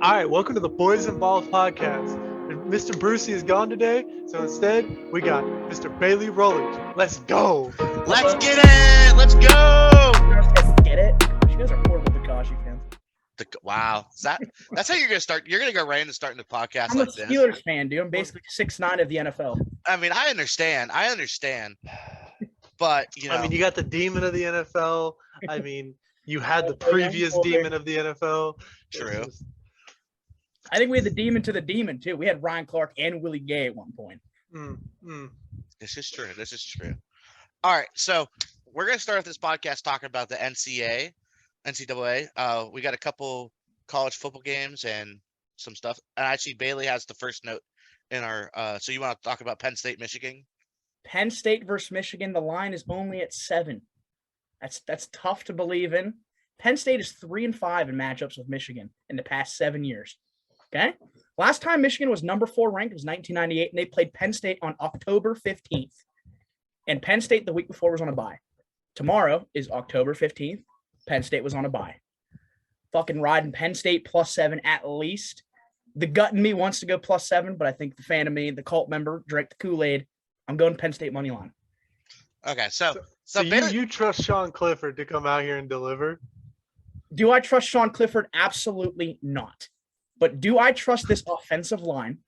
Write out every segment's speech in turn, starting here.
All right, welcome to the Boys and Balls podcast. Mr. Brucey is gone today, so instead we got Mr. Bailey Rutledge. Let's go. Let's get it. Let's go. Get it? You guys are horrible Takashi fans. Wow. That's how you're going to start. You're going to go right into starting the podcast I'm like a this. Steelers fan, dude. I'm basically 6'9" of the NFL. I mean, I understand. But, you know. I mean, you got the demon of the NFL. I mean, you had the previous demon of the NFL. True. I think we had the demon to the demon, too. We had Ryan Clark and Willie Gay at one point. This is true. All right. So we're going to start off this podcast talking about the NCAA. We got a couple college football games and some stuff. And actually, Bailey has the first note in our so you want to talk about Penn State, Michigan? Penn State versus Michigan, the line is only at 7. That's tough to believe in. Penn State is 3-5 in matchups with Michigan in the past 7 years. Okay? Last time Michigan was number 4 ranked was 1998, and they played Penn State on October 15th. And Penn State the week before was on a bye. Tomorrow is October 15th. Penn State was on a bye. Fucking riding Penn State +7 at least. The gut in me wants to go +7, but I think the fan of me, the cult member, drank the Kool-Aid. I'm going Penn State money line. Okay, so you trust Sean Clifford to come out here and deliver? Do I trust Sean Clifford? Absolutely not. But do I trust this offensive line?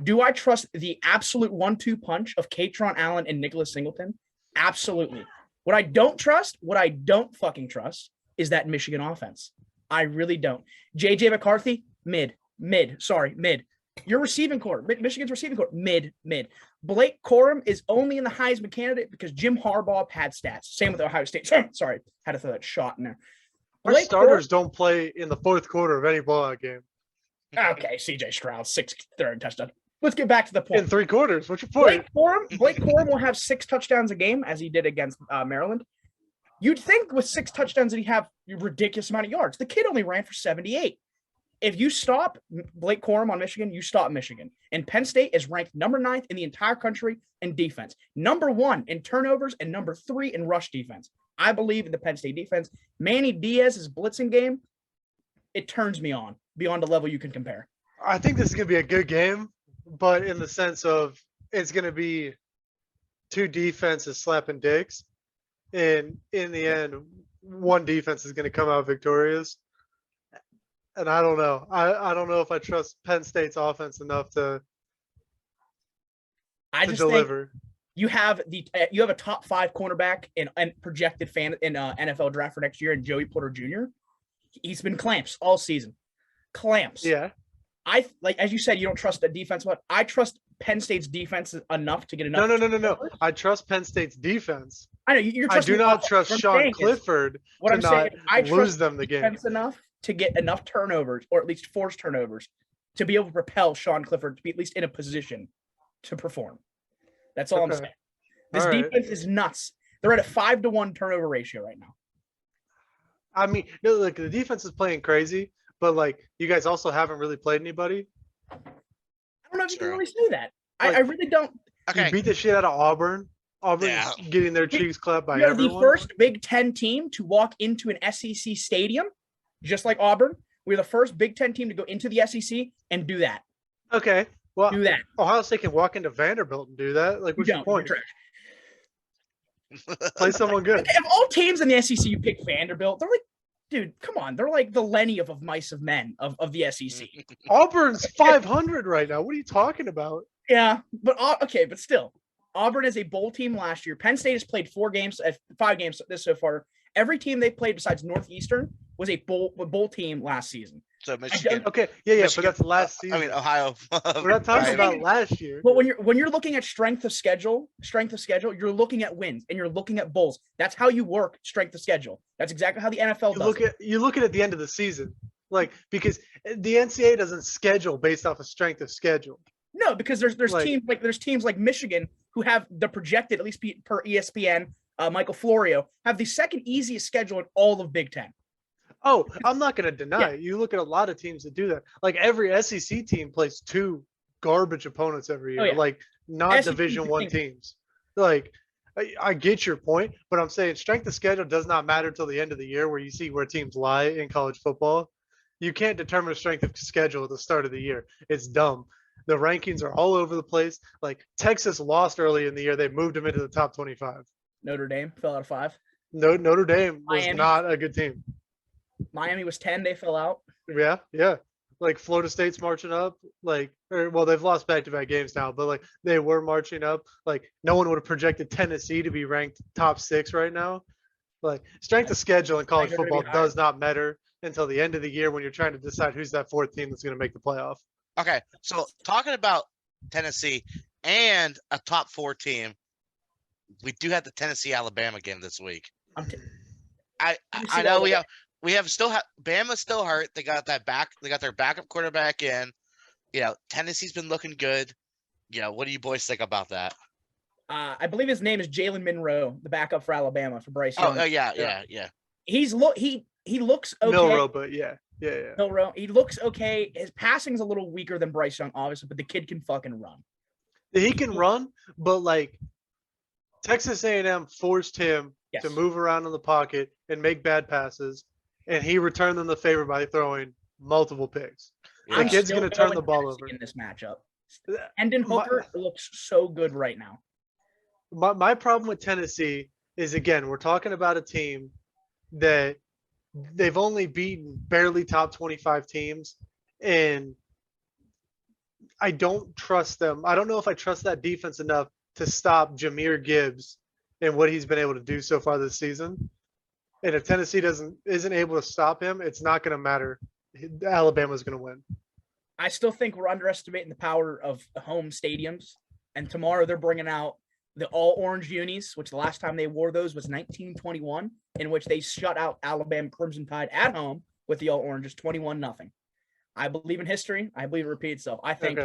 Do I trust the absolute 1-2 punch of Katron Allen and Nicholas Singleton? Absolutely. What I don't fucking trust is that Michigan offense. I really don't. J.J. McCarthy, mid. Your receiving core, Michigan's receiving core, mid. Blake Corum is only in the Heisman candidate because Jim Harbaugh pad stats. Same with Ohio State. Sorry, had to throw that shot in there. Our starters don't play in the fourth quarter of any blowout game. Okay, C.J. Stroud, 6 third touchdown. Let's get back to the point. In 3 quarters. What's your point? Blake Corum will have 6 touchdowns a game, as he did against Maryland. You'd think with 6 touchdowns that he'd have a ridiculous amount of yards. The kid only ran for 78. If you stop Blake Corum on Michigan, you stop Michigan. And Penn State is ranked number 9th in the entire country in defense. Number 1 in turnovers and number 3 in rush defense. I believe in the Penn State defense. Manny Diaz's blitzing game, it turns me on beyond a level you can compare. I think this is going to be a good game, but in the sense of it's going to be 2 defenses slapping dicks. And in the end, one defense is going to come out victorious. And I don't know. I don't know if I trust Penn State's offense enough to deliver. Think you have a top 5 cornerback and projected fan in NFL draft for next year, and Joey Porter Jr. He's been clamps all season. Clamps. Yeah. As you said, you don't trust the defense, but I trust Penn State's defense enough to get enough. No. I trust Penn State's defense. I know you're. I do not trust Sean Clifford to not lose them the game. Enough to get enough turnovers, or at least force turnovers, to be able to propel Sean Clifford to be at least in a position to perform. That's all I'm saying. This defense is nuts. They're at a 5-to-1 turnover ratio right now. I mean, no, like the defense is playing crazy, but like you guys also haven't really played anybody. I don't know if you can really say that. I really don't. Okay. You beat the shit out of Auburn. Auburn's getting their cheeks clapped by everyone. We're the first Big Ten team to walk into an SEC stadium, just like Auburn. We're the first Big Ten team to go into the SEC and do that. Okay. Well, do that. Ohio State can walk into Vanderbilt and do that. Like, what's your point? Play someone good. Of all teams in the SEC, you pick Vanderbilt. They're like, dude, come on. They're like the Lenny of mice of men of the SEC. Auburn's 500 right now. What are you talking about? Yeah, but still. Auburn is a bowl team last year. Penn State has played 5 games this so far. Every team they played besides Northeastern was a bowl team last season. So Michigan. Okay, Michigan, but that's last season. I mean, Ohio. We're not talking about last year. But when you're looking at strength of schedule, you're looking at wins and you're looking at bowls. That's how you work strength of schedule. That's exactly how the NFL does. You look at the end of the season, like because the NCAA doesn't schedule based off of strength of schedule. No, because there's teams like Michigan who have the projected, at least per ESPN, Michael Florio, have the second easiest schedule in all of Big Ten. Oh, I'm not going to deny it. You look at a lot of teams that do that. Like every SEC team plays 2 garbage opponents every year, like not Division I teams. Like I get your point, but I'm saying strength of schedule does not matter till the end of the year where you see where teams lie in college football. You can't determine a strength of schedule at the start of the year. It's dumb. The rankings are all over the place. Like Texas lost early in the year. They moved them into the top 25. Notre Dame fell out of 5. No, Notre Dame was Miami. not a good team. Miami was 10. They fell out. Yeah, yeah. Like Florida State's marching up. Like, well, they've lost back-to-back games now, but like they were marching up. Like no one would have projected Tennessee to be ranked top 6 right now. Like strength of schedule in college They're gonna be football higher. does not matter until the end of the year when you're trying to decide who's that 4th team that's going to make the playoff. Okay, so talking about Tennessee and a top 4 team, we do have the Tennessee-Alabama game this week. I'm t- I Tennessee know Alabama. we have still Bama's still hurt. They got their backup quarterback in. You know, Tennessee's been looking good. You know, what do you boys think about that? I believe his name is Jalen Monroe, the backup for Alabama for Bryce Oh, Young. yeah. He looks okay. Milroe, but yeah. Milroe. He looks okay. His passing's a little weaker than Bryce Young, obviously, but the kid can fucking run. He can run, but like Texas A&M forced him Yes. to move around in the pocket and make bad passes, and he returned them the favor by throwing multiple picks. Yeah. The I'm kid's still going to turn going the ball Tennessee over. in this matchup. Hendon My- Hooker looks so good right now. My problem with Tennessee is, again, we're talking about a team that they've only beaten barely top 25 teams, and I don't trust them. I don't know if I trust that defense enough to stop Jahmyr Gibbs and what he's been able to do so far this season. And if Tennessee isn't able to stop him, it's not going to matter. Alabama's going to win. I still think we're underestimating the power of home stadiums. And tomorrow they're bringing out the all orange unis, which the last time they wore those was 1921, in which they shut out Alabama Crimson Tide at home with the all oranges 21-0. I believe in history. I believe it repeats itself. I think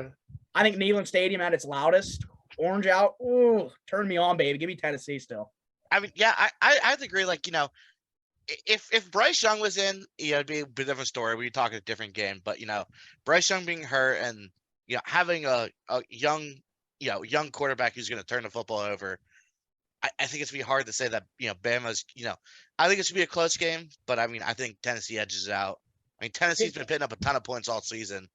Neyland Stadium at its loudest, orange out. Ooh, turn me on, baby. Give me Tennessee still. I mean, yeah, I have to agree. Like, you know, if Bryce Young was in, you know, it'd be a bit of a story. We'd talk a different game. But, you know, Bryce Young being hurt and, you know, having a young quarterback who's going to turn the football over, I think it's going to be hard to say that, you know, Bama's, you know, I think it's going to be a close game. But, I mean, I think Tennessee edges it out. I mean, Tennessee's been putting up a ton of points all season.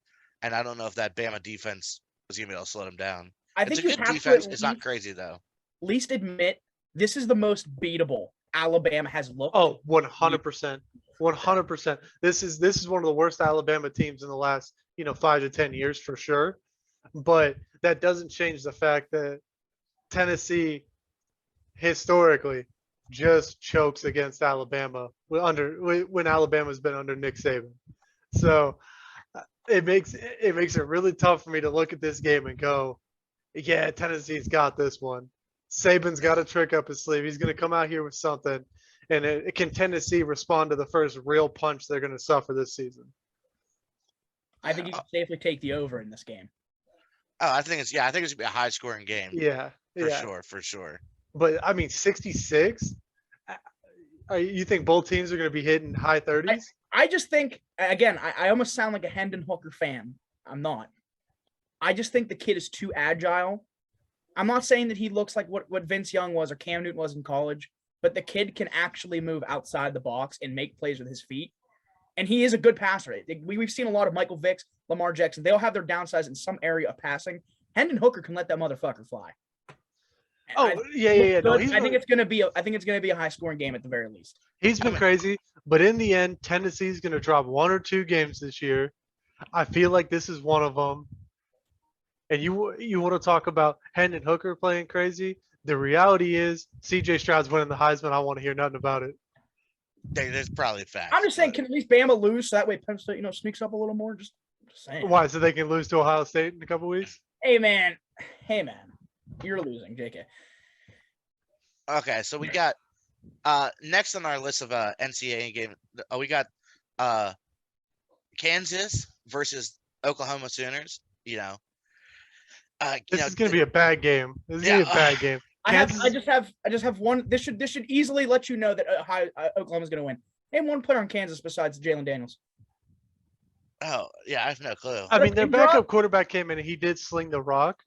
And I don't know if that Bama defense is going to be able to slow them down. I It's think a you good have defense. to It's not crazy, though. at least admit this is the most beatable Alabama has looked. Oh, 100%. 100%. This is one of the worst Alabama teams in the last, 5 to 10 years for sure. But that doesn't change the fact that Tennessee historically just chokes against Alabama when Alabama's been under Nick Saban. So it makes it really tough for me to look at this game and go, yeah, Tennessee's got this one. Saban's got a trick up his sleeve. He's going to come out here with something. And can Tennessee respond to the first real punch they're going to suffer this season? I think you can safely take the over in this game. Oh, I think it's going to be a high scoring game. Yeah. For sure. But I mean, 66. You think both teams are going to be hitting high 30s? I just think, again, I almost sound like a Hendon Hooker fan. I'm not. I just think the kid is too agile. I'm not saying that he looks like what Vince Young was or Cam Newton was in college, but the kid can actually move outside the box and make plays with his feet. And he is a good passer. We've seen a lot of Michael Vicks, Lamar Jackson. They'll have their downsides in some area of passing. Hendon Hooker can let that motherfucker fly. Oh, yeah. No, I think it's gonna be a high scoring game at the very least. He's been crazy, but in the end, Tennessee's going to drop 1 or 2 games this year. I feel like this is one of them. And you want to talk about Hendon Hooker playing crazy? The reality is C.J. Stroud's winning the Heisman. I want to hear nothing about it. There's probably facts. I'm just saying, can at least Bama lose so that way Penn State, sneaks up a little more? Just saying. Why? So they can lose to Ohio State in a couple weeks? Hey man, you're losing, JK. Okay, so we got next on our list of NCAA game. We got Kansas versus Oklahoma Sooners. This is going to be a bad game. This is going to be a bad game. I just have one. This should easily let you know that Oklahoma's going to win. Name one player on Kansas besides Jalen Daniels. Oh yeah, I have no clue. I mean, their backup quarterback came in and he did sling the rock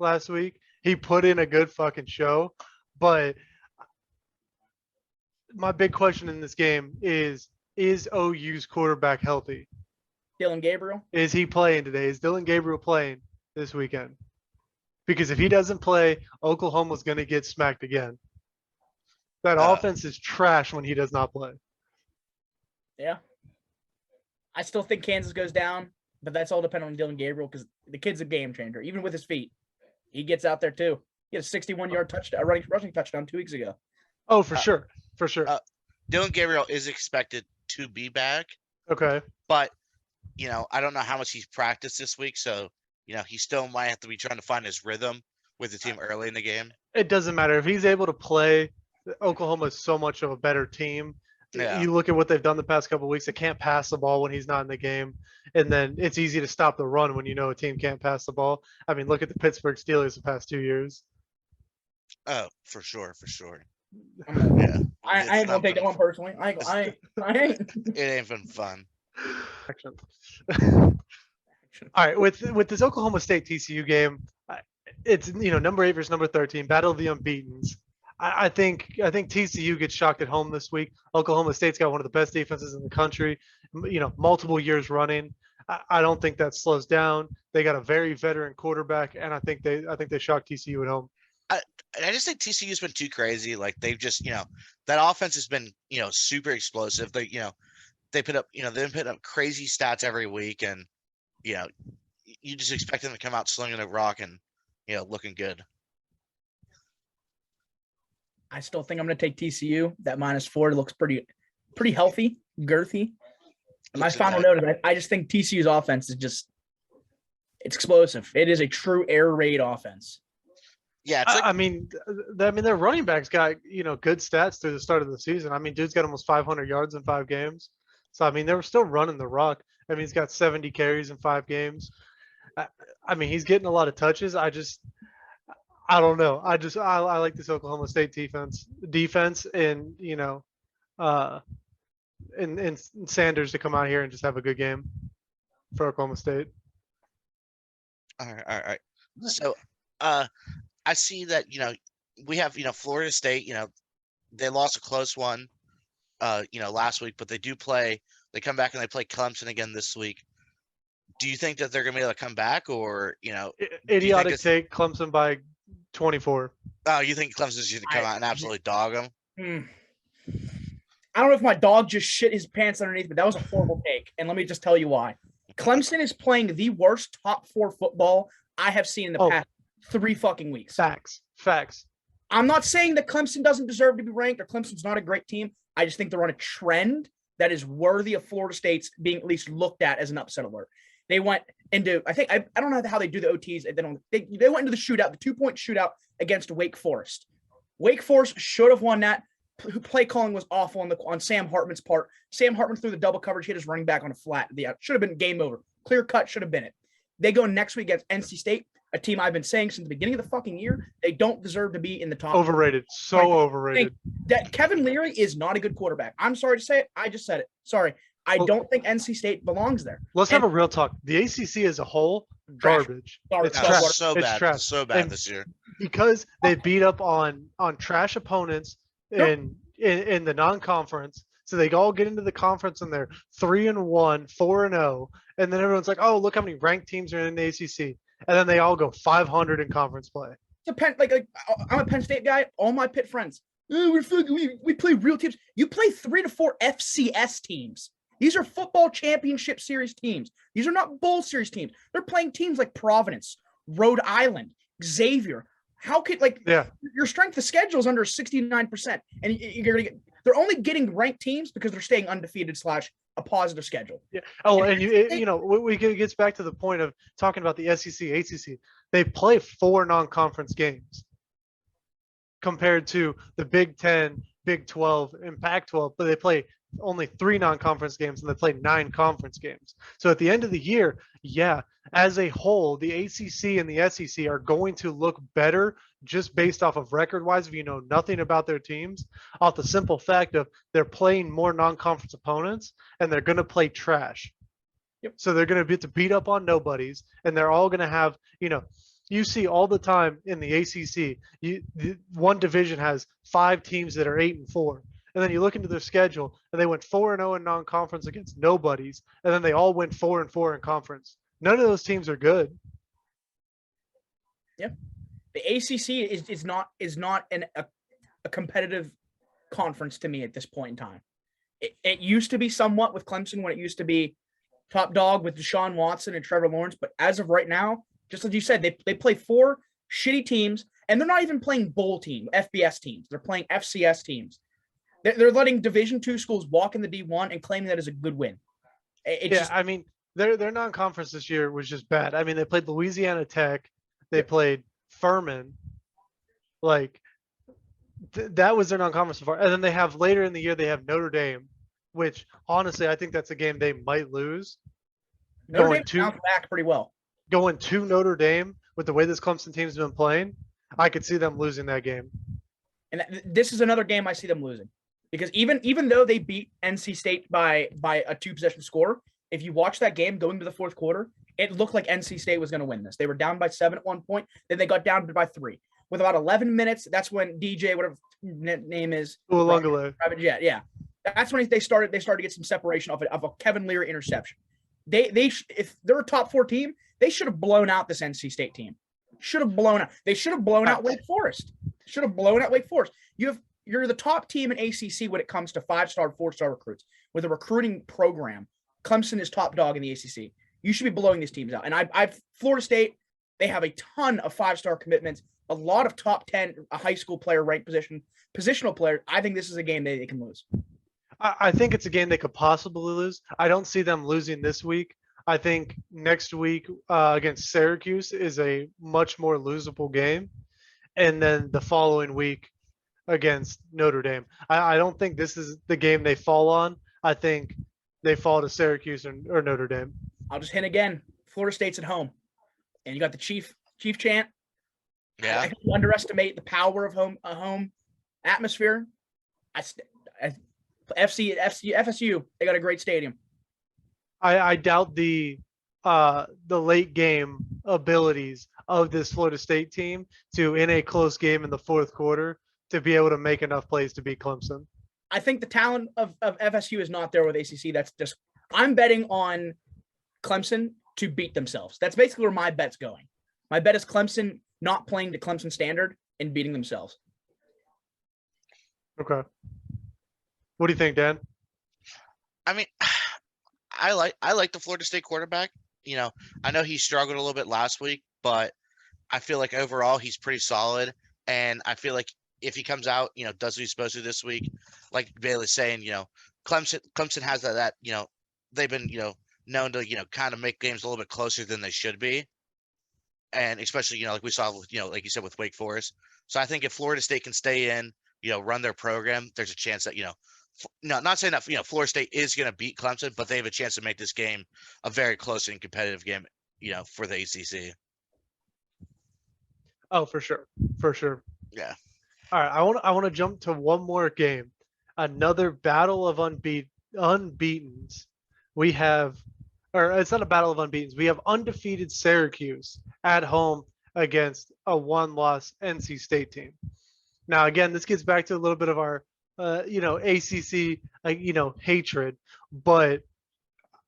last week. He put in a good fucking show, but my big question in this game is is OU's quarterback healthy? Dylan Gabriel. Is he playing today? Is Dylan Gabriel playing this weekend? Because if he doesn't play, Oklahoma's going to get smacked again. That offense is trash when he does not play. Yeah. I still think Kansas goes down, but that's all dependent on Dylan Gabriel because the kid's a game changer, even with his feet. He gets out there too. He had a 61-yard touchdown, rushing touchdown 2 weeks ago. Oh, for sure. For sure. Dylan Gabriel is expected to be back, Okay. but I don't know how much he's practiced this week, so he still might have to be trying to find his rhythm with the team early in the game. It doesn't matter. If he's able to play, Oklahoma is so much of a better team. Yeah. You look at what they've done the past couple of weeks. They can't pass the ball when he's not in the game. And then it's easy to stop the run when you know a team can't pass the ball. I mean, look at the Pittsburgh Steelers the past 2 years. Oh, for sure. Yeah. I It's ain't not gonna take that been- one personally. I ain't. It ain't been fun. Action. All right, with this Oklahoma State TCU game, it's number 8 versus number 13, battle of the unbeatens. I think TCU gets shocked at home this week. Oklahoma State's got one of the best defenses in the country, multiple years running. I don't think that slows down. They got a very veteran quarterback, and I think they shock TCU at home. I just think TCU's been too crazy. Like they've just, that offense has been, super explosive. They put up, they've put up crazy stats every week, and you just expect them to come out slinging a rock and looking good. I still think I'm going to take TCU. That -4 looks pretty healthy, girthy. And my final note is I just think TCU's offense is it's explosive. It is a true air raid offense. Yeah, it's like, I mean, their running backs got good stats through the start of the season. I mean, dude's got almost 500 yards in 5 games. So I mean, they were still running the rock. I mean, he's got 70 carries in 5 games. I mean, he's getting a lot of touches. I don't know. I like this Oklahoma State defense, and and Sanders to come out here and just have a good game for Oklahoma State. all right. So, I see that we have Florida State. They lost a close one, last week, but they do play. They come back and they play Clemson again this week. Do you think that they're going to be able to come back, or Idiotic take, Clemson by 24. Oh, you think Clemson's going to come out and absolutely dog them? I don't know if my dog just shit his pants underneath, but that was a horrible take. And let me just tell you why. Clemson is playing the worst top 4 football I have seen in the past 3 fucking weeks. Facts. I'm not saying that Clemson doesn't deserve to be ranked or Clemson's not a great team. I just think they're on a trend that is worthy of Florida State's being at least looked at as an upset alert. They went into, I don't know how they do the OTs. They went into the shootout, the 2-point shootout against Wake Forest. Wake Forest should have won that. Play calling was awful on Sam Hartman's part. Sam Hartman threw the double coverage, hit his running back on a flat. Should have been game over. Clear cut should have been it. They go next week against NC State, a team I've been saying since the beginning of the fucking year. They don't deserve to be in the top. Overrated. So overrated. That Kevin Leary is not a good quarterback. I'm sorry to say it. I just said it. Sorry. I don't think NC State belongs there. Let's have a real talk. The ACC as a whole, garbage. It's trash. So it's bad. trash. So bad And this year. because they beat up on trash opponents in the non-conference. So they all get into the conference and they're 3-1, 4-0, and then everyone's like, "Oh, look how many ranked teams are in the ACC," and then they all go 500 in conference play. I'm a Penn State guy. All my Pitt friends, we play real teams. You play 3 to 4 FCS teams. These are football championship series teams. These are not bowl series teams. They're playing teams like Providence, Rhode Island, Xavier. How could your strength of schedule is under 69%, and you're gonna get. They're only getting ranked teams because they're staying undefeated / a positive schedule. Yeah. Oh, and it gets back to the point of talking about the SEC, ACC. They play 4 non-conference games compared to the Big 10, Big 12, and Pac-12, but they play only 3 non-conference games and they play 9 conference games. So at the end of the year, as a whole, the ACC and the SEC are going to look better just based off of record-wise if you know nothing about their teams, off the simple fact of they're playing more non-conference opponents and they're going to play trash. Yep. So they're going to get to beat up on nobodies, and they're all going to have, you see all the time in the ACC, one division has 5 teams that are 8-4. And then you look into their schedule, and they went 4-0 in non-conference against nobodies, and then they all went 4-4 in conference. None of those teams are good. Yeah, the ACC is not a competitive conference to me at this point in time. It used to be somewhat with Clemson when it used to be top dog with Deshaun Watson and Trevor Lawrence, but as of right now, just as you said, they play 4 shitty teams, and they're not even playing bowl team, FBS teams. They're playing FCS teams. They're letting Division II schools walk in the D1 and claiming that as a good win. I mean, their non-conference this year was just bad. I mean, they played Louisiana Tech, they played Furman, like that was their non-conference so far. And then they have later in the year they have Notre Dame, which honestly I think that's a game they might lose. Notre Dame bounced back pretty well. Going to Notre Dame with the way this Clemson team's been playing, I could see them losing that game. And this is another game I see them losing. Because even though they beat NC State by a 2-possession score, if you watch that game going to the fourth quarter, it looked like NC State was going to win this. They were down by 7 at one point, then they got down by 3. With about 11 minutes, that's when DJ, whatever name is, yeah, that's when they started to get some separation of a Kevin Leary interception. If they're a top 4 team, they should have blown out this NC State team. They should have blown out Wake Forest. You're the top team in ACC when it comes to 5-star, 4-star recruits. With a recruiting program, Clemson is top dog in the ACC. You should be blowing these teams out. And Florida State, they have a ton of 5-star commitments, a lot of top 10 high school player ranked positional players. I think this is a game they can lose. I think it's a game they could possibly lose. I don't see them losing this week. I think next week against Syracuse is a much more losable game. And then the following week against Notre Dame. I don't think this is the game they fall on. I think they fall to Syracuse or Notre Dame. I'll just hint again. Florida State's at home. And you got the Chief chant. Yeah. I don't underestimate the power of home atmosphere. FSU, they got a great stadium. I doubt the late game abilities of this Florida State team to, in a close game in the fourth quarter, to be able to make enough plays to beat Clemson. I think the talent of FSU is not there with ACC. That's just I'm betting on Clemson to beat themselves. That's basically where my bet's going. My bet is Clemson not playing to Clemson standard and beating themselves. Okay. What do you think, Dan? I mean, I like the Florida State quarterback. You know, I know he struggled a little bit last week, but I feel like overall he's pretty solid. And I feel like if he comes out, you know, does what he's supposed to this week, like Bailey's saying, you know, Clemson has that, you know, they've been, you know, known to, you know, kind of make games a little bit closer than they should be. And especially, you know, like we saw with, you know, like you said, with Wake Forest. So I think if Florida State can stay in, you know, run their program, there's a chance that, you know, no, not saying that, you know, Florida State is going to beat Clemson, but they have a chance to make this game a very close and competitive game, you know, for the ACC. Oh, for sure. For sure. Yeah. All right. I want to jump to one more game. Another battle of unbeatens. We have, or it's not a battle of unbeatens. We have undefeated Syracuse at home against a 1-loss NC State team. Now, again, this gets back to a little bit of our, you know, ACC, you know, hatred, but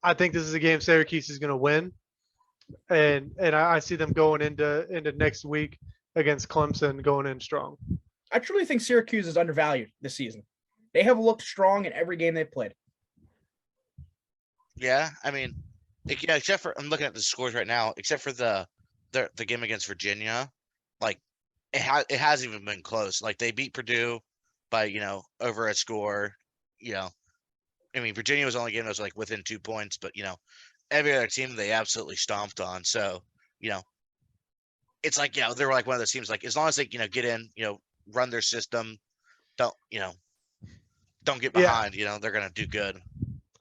I think this is a game Syracuse is going to win, and I see them going into next week against Clemson, going in strong. I truly think Syracuse is undervalued this season. They have looked strong in every game they've played. Yeah, I mean, you know, except for I'm looking at the scores right now, except for the game against Virginia, like it hasn't even been close. Like they beat Purdue by, you know, over a score. You know, I mean, Virginia was the only game that was like within 2 points, but you know, every other team they absolutely stomped on. So, you know, it's like, you know, they were like one of those teams, like as long as they, you know, get in, you know, run their system, don't get behind, you know, they're gonna do good.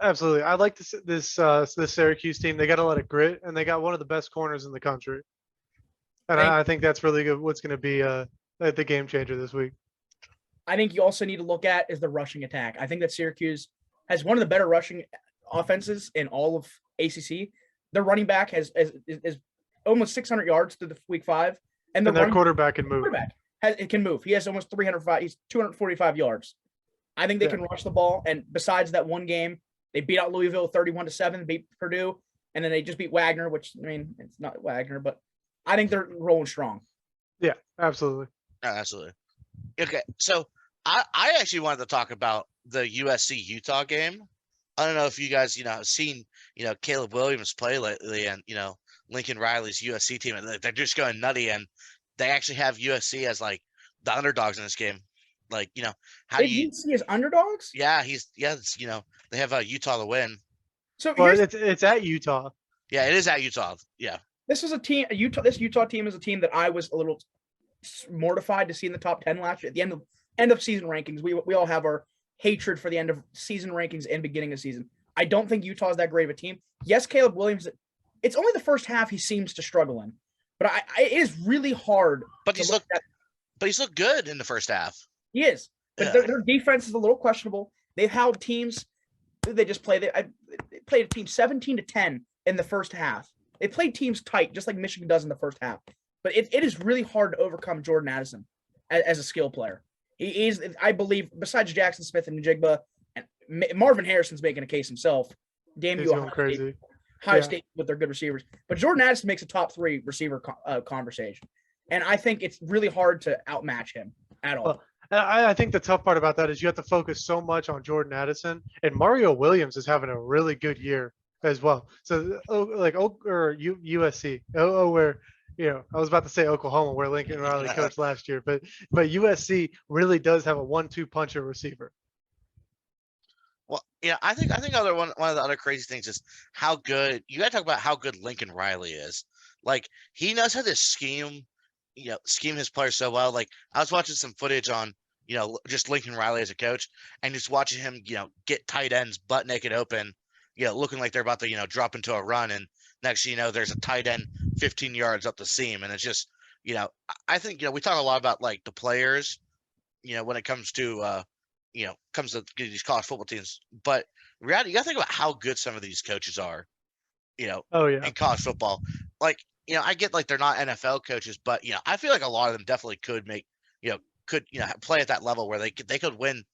Absolutely. I like this Syracuse team. They got a lot of grit, and they got one of the best corners in the country. And I think that's really good. What's going to be the game changer this week. I think you also need to look at is the rushing attack. I think that Syracuse has one of the better rushing offenses in all of ACC. Their running back is almost 600 yards through the week 5, and their quarterback can move. It can move. He has almost 305. He's 245 yards. I think they Yeah. can rush the ball. And besides that one game, they beat out Louisville 31-7, beat Purdue, and then they just beat Wagner, which, I mean, it's not Wagner, but I think they're rolling strong. Yeah, absolutely. Absolutely. Okay, so I actually wanted to talk about the USC Utah game. I don't know if you guys have seen Caleb Williams play lately, and Lincoln Riley's USC team, and they're just going nutty, and they actually have USC as like the underdogs in this game. Like how They do you? UC as underdogs. Yeah, they have Utah to win. So Well, here's it's at Utah. Yeah, it is at Utah. Yeah, this is a team. This Utah team is a team that I was a little mortified to see in the top 10 last year. At the end of season rankings, we all have our hatred for the end of season rankings and beginning of season. I don't think Utah is that great of a team. Yes, Caleb Williams. It's only the first half he seems to struggle in, but it is really hard. but he's looked good in the first half. He is, but their defense is a little questionable. They've held teams. They just play. They played a team 17-10 in the first half. They played teams tight, just like Michigan does in the first half. But it is really hard to overcome Jordan Addison as a skill player. He is, I believe, besides Jackson Smith and Njigba, and Marvin Harrison's making a case himself. Damn He's you, going crazy. Ohio State with their good receivers. But Jordan Addison makes a top 3 receiver conversation. And I think it's really hard to outmatch him at all. Well, I think the tough part about that is you have to focus so much on Jordan Addison, and Mario Williams is having a really good year as well. So USC, where I was about to say Oklahoma, where Lincoln Riley coached last year, but USC really does have a 1-2 punch at receiver. Well, I think one of the other crazy things is how good you got to talk about how good Lincoln Riley is. Like he knows how to scheme his players so well. Like I was watching some footage on just Lincoln Riley as a coach, and just watching him get tight ends butt naked open, looking like they're about to drop into a run, and next there's a tight end 15 yards up the seam, and it's just I think we talk a lot about like the players when it comes to these college football teams, but in reality you got to think about how good some of these coaches are Oh yeah. in college football. Like I get like they're not NFL coaches, but I feel like a lot of them definitely could make play at that level where they could win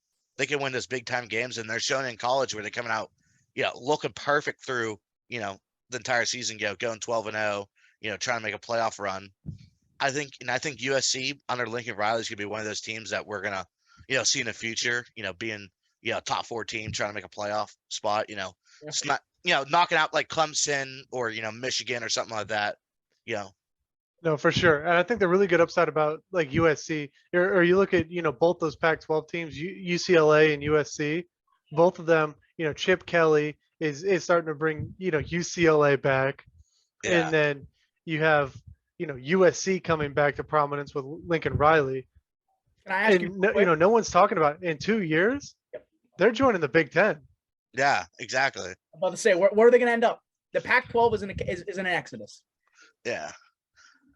those big time games, and they're showing in college where they're coming out looking perfect through the entire season, going 12-0, trying to make a playoff run. I think USC under Lincoln Riley is gonna be one of those teams that we're gonna see in the future, being top 4 team trying to make a playoff spot. It's not knocking out like Clemson or Michigan or something like that. No, for sure. And I think the really good upside about like USC, or you look at, both those Pac-12 teams, UCLA and USC, both of them, Chip Kelly is starting to bring, UCLA back. Yeah. And then you have, USC coming back to prominence with Lincoln Riley. Can I ask And no one's talking about it. In 2 years, they're joining the Big Ten. Yeah, exactly. I'm about to say, where are they going to end up? The Pac-12 is in an exodus. Yeah.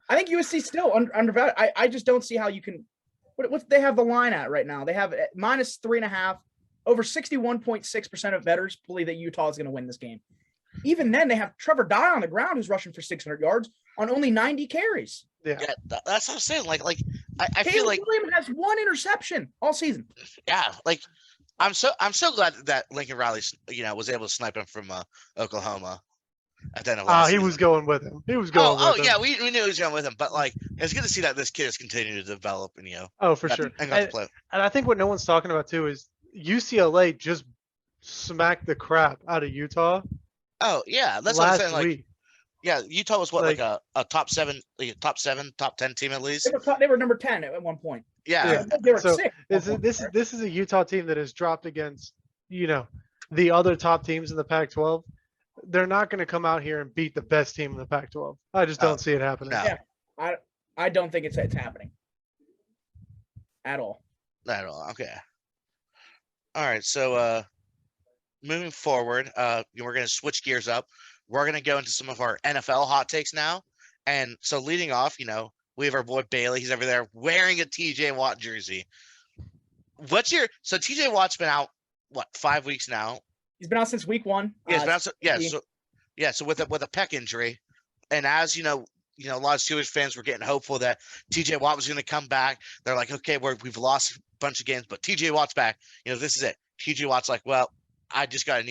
I think USC still undervalued. I just don't see how you can. What they have the line at right now? They have it -3.5. Over 61.6% of bettors believe that Utah is going to win this game. Even then, they have Trevor Dye on the ground who's rushing for 600 yards on only 90 carries. Yeah. That's what I'm saying. Like I feel Caleb like Williams has 1 interception all season. yeah, like I'm so glad that Lincoln Riley was able to snipe him from Oklahoma at the end of last He season. was going with him. He was going with him. Yeah, we knew he was going with him, but like it's good to see that this kid has continued to develop and Oh, for sure. and got to play. And I think what no one's talking about too is UCLA just smacked the crap out of Utah Oh yeah, that's what I'm last saying. Like week. yeah, Utah was what like a top 7, top 10 team at least. They were number 10 at one point. Yeah, They were So 6. this is a Utah team that has dropped against the other top teams in the Pac-12. They're not going to come out here and beat the best team in the Pac-12. I just don't see it happening. No. Yeah. I don't think it's happening at all. not at all. Okay. All right, so moving forward, we're going to switch gears up. We're going to go into some of our NFL hot takes now. And so leading off, we have our boy Bailey. He's over there wearing a TJ Watt jersey. So TJ Watt's been out, 5 weeks now? He's been out since week 1. So with a pec injury. And as a lot of Steelers fans were getting hopeful that TJ Watt was going to come back. They're like, okay, we've lost a bunch of games, but TJ Watt's back. This is it. TJ Watt's like, well, I just got an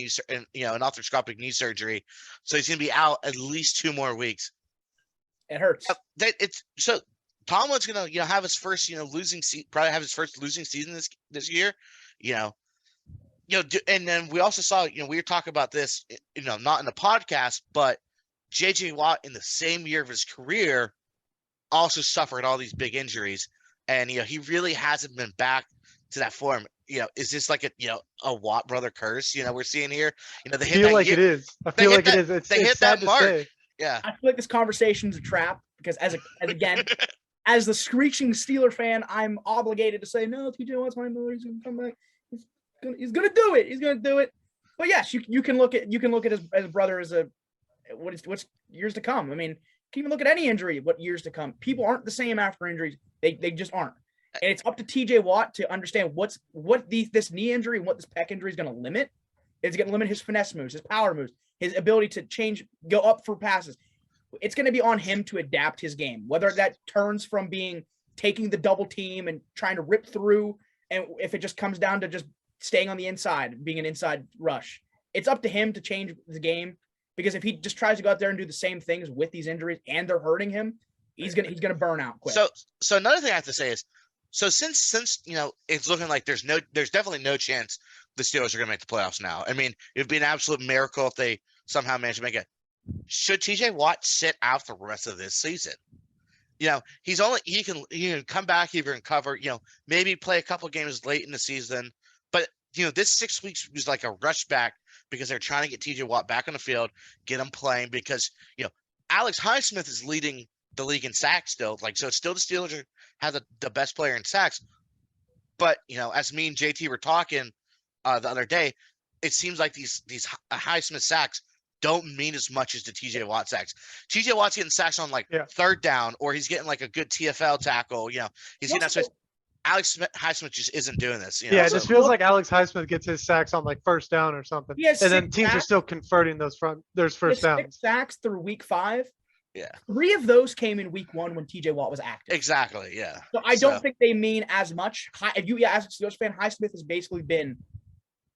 arthroscopic knee surgery, so he's going to be out at least 2 more weeks. It hurts. So Tomlin's going to have his first probably have his first losing season this year. And then we also saw we were talking about this not in the podcast, but JJ Watt in the same year of his career also suffered all these big injuries, and he really hasn't been back to that form. Is this like a Watt brother curse? We're seeing here. They hit feel like year, it is. I feel like it is. It's hit sad that to mark. say. Yeah, I feel like this conversation's a trap because as as the screeching Steeler fan, I'm obligated to say no. TJ Watt's my Miller. He's gonna come back. He's gonna do it. He's gonna do it. But yes, you can look at his brother as what's years to come. I mean, you can even look at any injury. What years to come? People aren't the same after injuries. They just aren't. And it's up to TJ Watt to understand what this knee injury and what this pec injury is going to limit. It's going to limit his finesse moves, his power moves, his ability to go up for passes. It's going to be on him to adapt his game, whether that turns from taking the double team and trying to rip through, and if it just comes down to just staying on the inside, being an inside rush. It's up to him to change the game, because if he just tries to go out there and do the same things with these injuries and they're hurting him, he's gonna burn out quick. So another thing I have to say is, since it's looking like there's definitely no chance the Steelers are going to make the playoffs now. I mean, it'd be an absolute miracle if they somehow manage to make it. Should TJ Watt sit out the rest of this season? He can come back, he can cover, maybe play a couple games late in the season. But this 6 weeks was like a rush back because they're trying to get TJ Watt back on the field, get him playing, because Alex Highsmith is leading the league in sacks still. So it's still the Steelers have the best player in sacks. But as me and JT were talking the other day, it seems like these Highsmith sacks don't mean as much as the TJ Watt sacks. TJ Watt's getting sacks on third down, or he's getting like a good TFL tackle. He's getting that. Alex Highsmith just isn't doing this. It just feels like Alex Highsmith gets his sacks on first down or something, and then teams are still converting those first downs. 6 sacks through week 5. Yeah, 3 of those came in week 1 when TJ Watt was active. Exactly. Yeah. So I don't think they mean as much. If you ask a Steelers fan, Highsmith has basically been.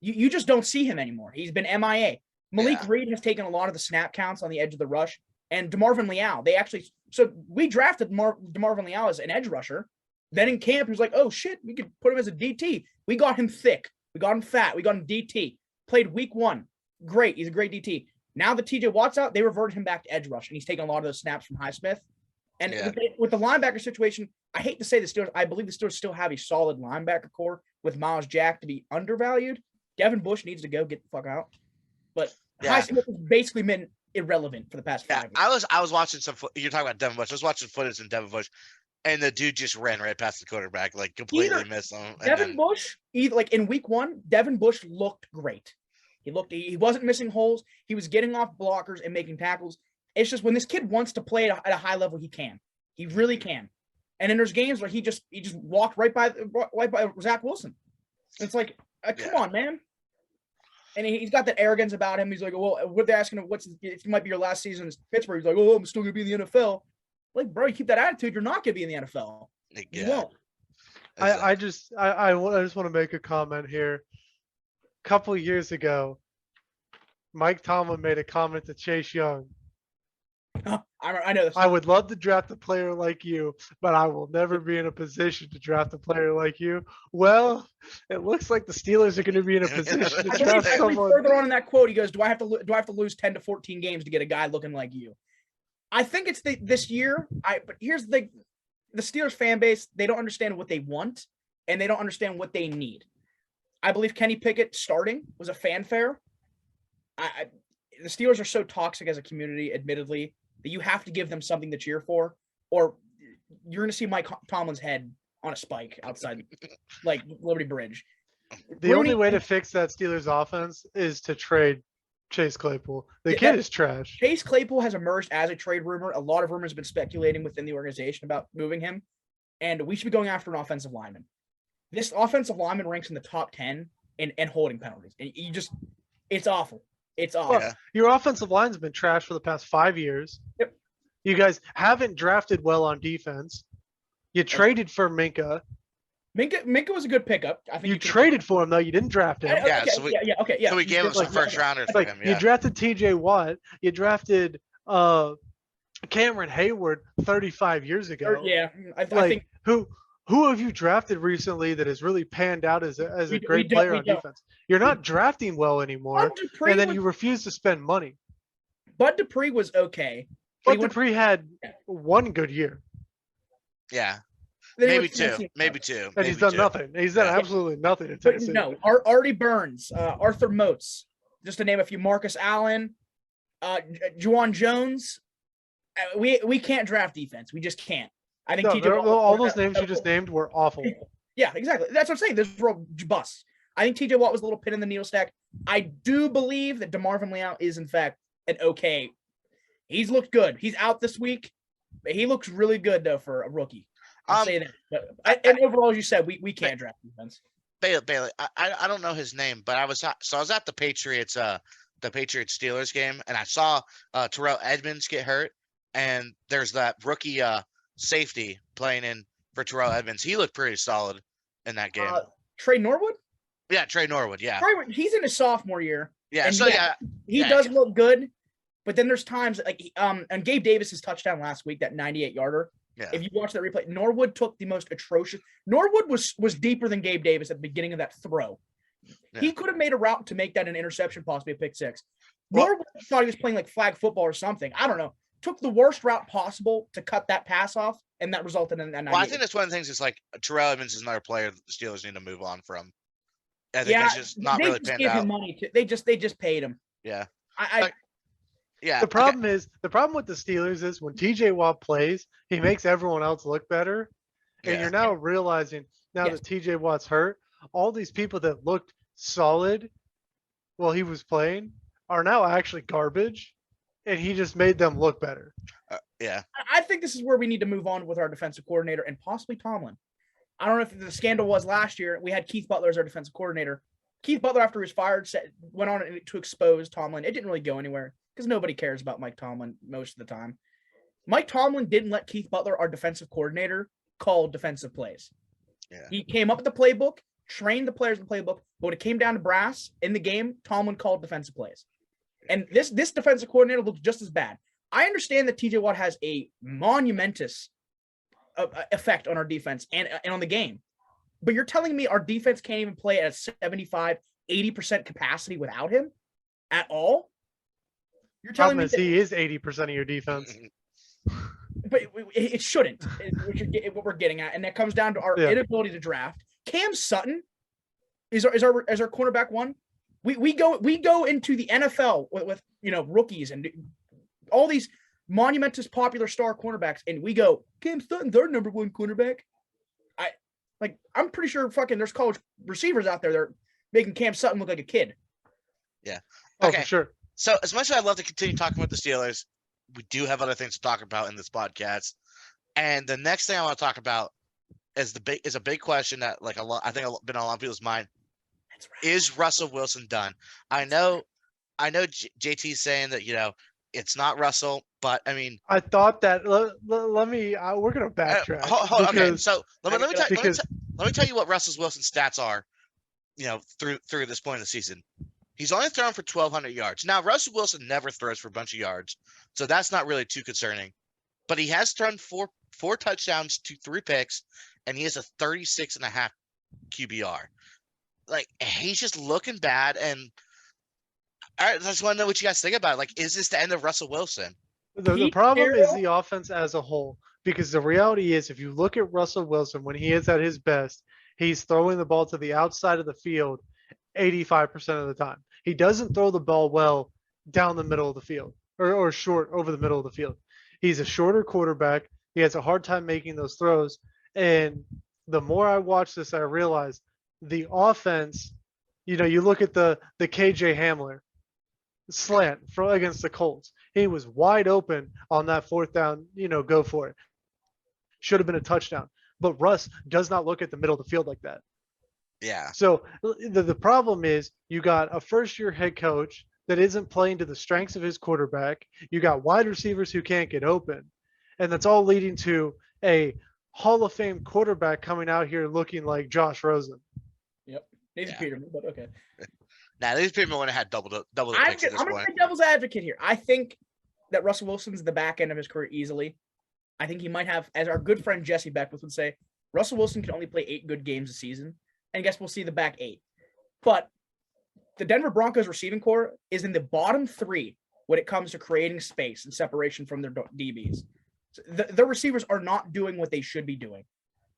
You just don't see him anymore. He's been MIA. Malik Reed has taken a lot of the snap counts on the edge of the rush, and DeMarvin Leal. We drafted DeMarvin Leal as an edge rusher. Then in camp, he was like, oh, shit, we could put him as a DT. We got him thick. We got him fat. We got him DT. Played week 1. Great. He's a great DT. Now that TJ Watt's out, they reverted him back to edge rush, and he's taking a lot of those snaps from Highsmith. And with the linebacker situation, I hate to say the Steelers, I believe the Steelers still have a solid linebacker core with Miles Jack to be undervalued. Devin Bush needs to get the fuck out. But Highsmith has basically been irrelevant for the past 5 years. I was watching you're talking about Devin Bush. I was watching footage of Devin Bush. And the dude just ran right past the quarterback, completely missed him. Bush, in week 1, Devin Bush looked great. He wasn't missing holes. He was getting off blockers and making tackles. It's just when this kid wants to play at a high level, he can. He really can. And then there's games where he just walked right by Zach Wilson. It's like, come on, man. And he's got that arrogance about him. He's like, well, what they're asking him, it might be your last season in Pittsburgh. He's like, oh, I'm still gonna be in the NFL. Like, bro, you keep that attitude, you're not going to be in the NFL. You won't. I just want to make a comment here. A couple years ago, Mike Tomlin made a comment to Chase Young. I know this. I would love to draft a player like you, but I will never be in a position to draft a player like you. Well, it looks like the Steelers are going to be in a position to draft someone. Further on in that quote, he goes, "Do I have to lose 10 to 14 games to get a guy looking like you?" I think it's this year. But here's the Steelers fan base. They don't understand what they want, and they don't understand what they need. I believe Kenny Pickett starting was a fanfare. The Steelers are so toxic as a community, admittedly, that you have to give them something to cheer for, or you're going to see Mike Tomlin's head on a spike outside, Liberty Bridge. The only way to fix that Steelers offense is to trade Chase Claypool. The kid is trash. Chase Claypool has emerged as a trade rumor. A lot of rumors have been speculating within the organization about moving him, and we should be going after an offensive lineman. This offensive lineman ranks in the top 10 in holding penalties. And it's awful. It's awful. Well, your offensive line's been trash for the past 5 years. Yep. You guys haven't drafted well on defense. You traded for Minka. Minka was a good pickup. I think You traded for him though. You didn't draft him. Yeah, Okay, so we- okay, yeah. So we gave him some first rounders for Like him. you Yeah. drafted T.J. Watt. You drafted Cameron Hayward 35 years ago. Yeah, I Like think who have you drafted recently that has really panned out as a We- great we don't- player we on don't. defense? You're not drafting well anymore, Bud Dupree and then was, you refuse to spend money. Bud Dupree was okay. But But he went- Dupree had one good year, Yeah. then he Maybe went to two. Tennessee. Maybe two. and he's maybe done two. nothing. He's done Yeah. absolutely nothing in But Tennessee. no, Artie Burns, Arthur Moats, just to name a few. Marcus Allen, Juwan Jones. We can't draft defense. We just can't. I think No, TJ Watt was all one of those the- names you just named were awful. Yeah, exactly. That's what I'm saying. This were all busts. I think TJ Watt was a little pin in the needle stack. I do believe that DeMarvin Leal is in fact an okay. He's looked good. He's out this week. But he looks really good though for a rookie. I'll say that. But and overall, as you said, we can't draft defense. Bailey. I don't know his name, but I was at the Patriots Steelers game, and I saw Terrell Edmonds get hurt, and there's that rookie safety playing in for Terrell Edmonds. He looked pretty solid in that game. Trey Norwood. Yeah, Trey Norwood. Yeah, He's in his sophomore year. yeah. and So yeah, yeah, He does look good, but then there's times like and Gabe Davis's touchdown last week, that 98-yarder. yeah. If you watch that replay, Norwood took the most atrocious. Norwood was deeper than Gabe Davis at the beginning of that throw. Yeah. He could have made a route to make that an interception, possibly a pick six. Well- Norwood thought he was playing like flag football or something. I don't know. Took the worst route possible to cut that pass off, and that resulted in that. Well, I think that's one of the things. Is like Terrell Edmonds is another player that the Steelers need to move on from. I think that's just not they really just panned gave him out. money. They just paid him. Yeah, I yeah. The problem with the Steelers is when TJ Watt plays, he makes everyone else look better. And Yeah. you're now realizing Yes. that TJ Watt's hurt, all these people that looked solid while he was playing are now actually garbage. And he just made them look better. Yeah. I think this is where we need to move on with our defensive coordinator and possibly Tomlin. I don't know if the scandal was last year. We had Keith Butler as our defensive coordinator. Keith Butler, after he was fired, went on to expose Tomlin. It didn't really go anywhere because nobody cares about Mike Tomlin most of the time. Mike Tomlin didn't let Keith Butler, our defensive coordinator, call defensive plays. Yeah. He came up with the playbook, trained the players in the playbook, but when it came down to brass in the game, Tomlin called defensive plays. And this defensive coordinator looked just as bad. I understand that TJ Watt has a monumentous effect on our defense and on the game. But you're telling me our defense can't even play at a 75, 80% capacity without him at all? You're telling Problem me is he is 80% of your defense. but it shouldn't, what we're getting at. And that comes down to our inability to draft. Cam Sutton is our cornerback one. We go into the NFL with rookies and all these monumentous popular star cornerbacks, and we go, Cam Sutton's our number one cornerback. I'm pretty sure fucking there's college receivers out there that are making Cam Sutton look like a kid. Yeah. Oh, Okay. for sure. So as much as I'd love to continue talking about the Steelers, we do have other things to talk about in this podcast. And the next thing I want to talk about is a big question that I think been on a lot of people's mind. That's right. Is Russell Wilson done? I know JT's saying that, it's not Russell, but I mean, I thought that. Let me. We're gonna backtrack. okay. because- So let me tell you what Russell Wilson's stats are, through this point of the season. He's only thrown for 1,200 yards. Now, Russell Wilson never throws for a bunch of yards, so that's not really too concerning. But he has thrown four touchdowns to 3 picks, and he has a 36.5 QBR. Like, he's just looking bad, and I just want to know what you guys think about it. Like, is this the end of Russell Wilson? The Pete problem is Carroll? the offense as a whole, because the reality is if you look at Russell Wilson when he is at his best, he's throwing the ball to the outside of the field 85% of the time. He doesn't throw the ball well down the middle of the field or short over the middle of the field. He's a shorter quarterback. He has a hard time making those throws. And the more I watch this, I realize the offense, you look at the KJ Hamler slant against the Colts. He was wide open on that 4th down, go for it. Should have been a touchdown. But Russ does not look at the middle of the field like that. Yeah. So the problem is you got a first-year head coach that isn't playing to the strengths of his quarterback. You got wide receivers who can't get open. And that's all leading to a Hall of Fame quarterback coming out here looking like Josh Rosen. Yep. He's Yeah. Peterman, but okay. Now these people would have had double the I'm picks at this going to point. play devil's advocate here. I think that Russell Wilson's the back end of his career easily. I think he might have, as our good friend Jesse Beckwith would say, Russell Wilson can only play 8 good games a season. And I guess we'll see the back 8. But the Denver Broncos receiving core is in the bottom 3 when it comes to creating space and separation from their DBs. So the receivers are not doing what they should be doing.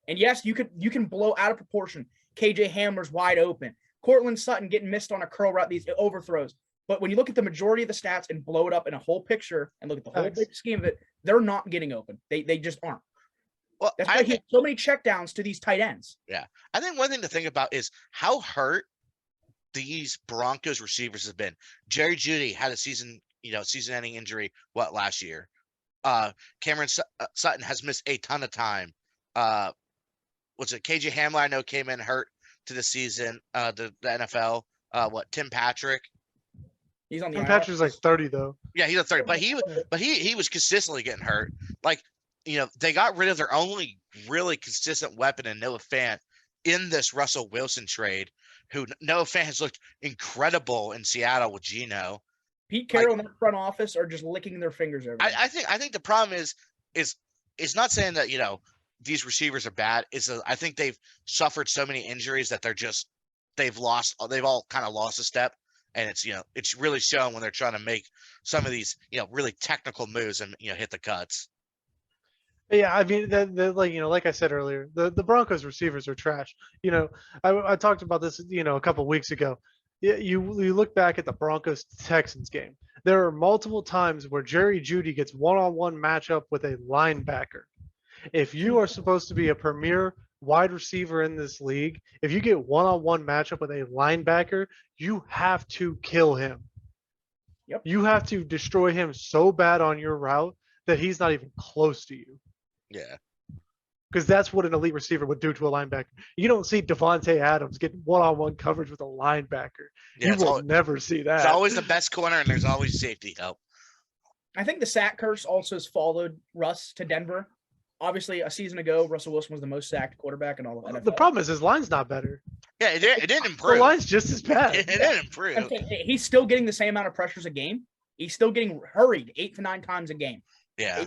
And yes, you can blow out of proportion. KJ Hamler's wide open. Cortland Sutton getting missed on a curl route, these overthrows. But when you look at the majority of the stats and blow it up in a whole picture and look at the whole big scheme of it, they're not getting open. They just aren't. Well, that's why he had so many checkdowns to these tight ends. Yeah. I think one thing to think about is how hurt these Broncos receivers have been. Jerry Jeudy had a season-ending injury, last year? Cameron Sutton has missed a ton of time. Was it KJ Hamler? I know came in hurt to the season, the NFL. Tim Patrick? He's on the Tim Patrick's like 30 though. Yeah, he's a 30, but he was consistently getting hurt. Like, they got rid of their only really consistent weapon in Noah Fant in this Russell Wilson trade, who Noah Fant has looked incredible in Seattle with Geno. Pete Carroll and the front office are just licking their fingers over. I think the problem is it's not saying that these receivers are bad. I think they've suffered so many injuries that they've all kind of lost a step, and it's really showing when they're trying to make some of these really technical moves and hit the cuts. Yeah, I mean, like I said earlier, the Broncos receivers are trash. I talked about this, a couple weeks ago. You look back at the Broncos Texans game. There are multiple times where Jerry Jeudy gets one-on-one matchup with a linebacker. If you are supposed to be a premier wide receiver in this league, if you get one-on-one matchup with a linebacker, you have to kill him. Yep. You have to destroy him so bad on your route that he's not even close to you. Yeah. Because that's what an elite receiver would do to a linebacker. You don't see Devontae Adams getting one-on-one coverage with a linebacker. Yeah, you will never see that. It's always the best corner, and there's always safety help. I think the sack curse also has followed Russ to Denver. Obviously, a season ago, Russell Wilson was the most sacked quarterback in all of NFL. The problem is his line's not better. Yeah, it didn't improve. The line's just as bad. It didn't improve. He's still getting the same amount of pressures a game. He's still getting hurried 8 to 9 times a game. Yeah.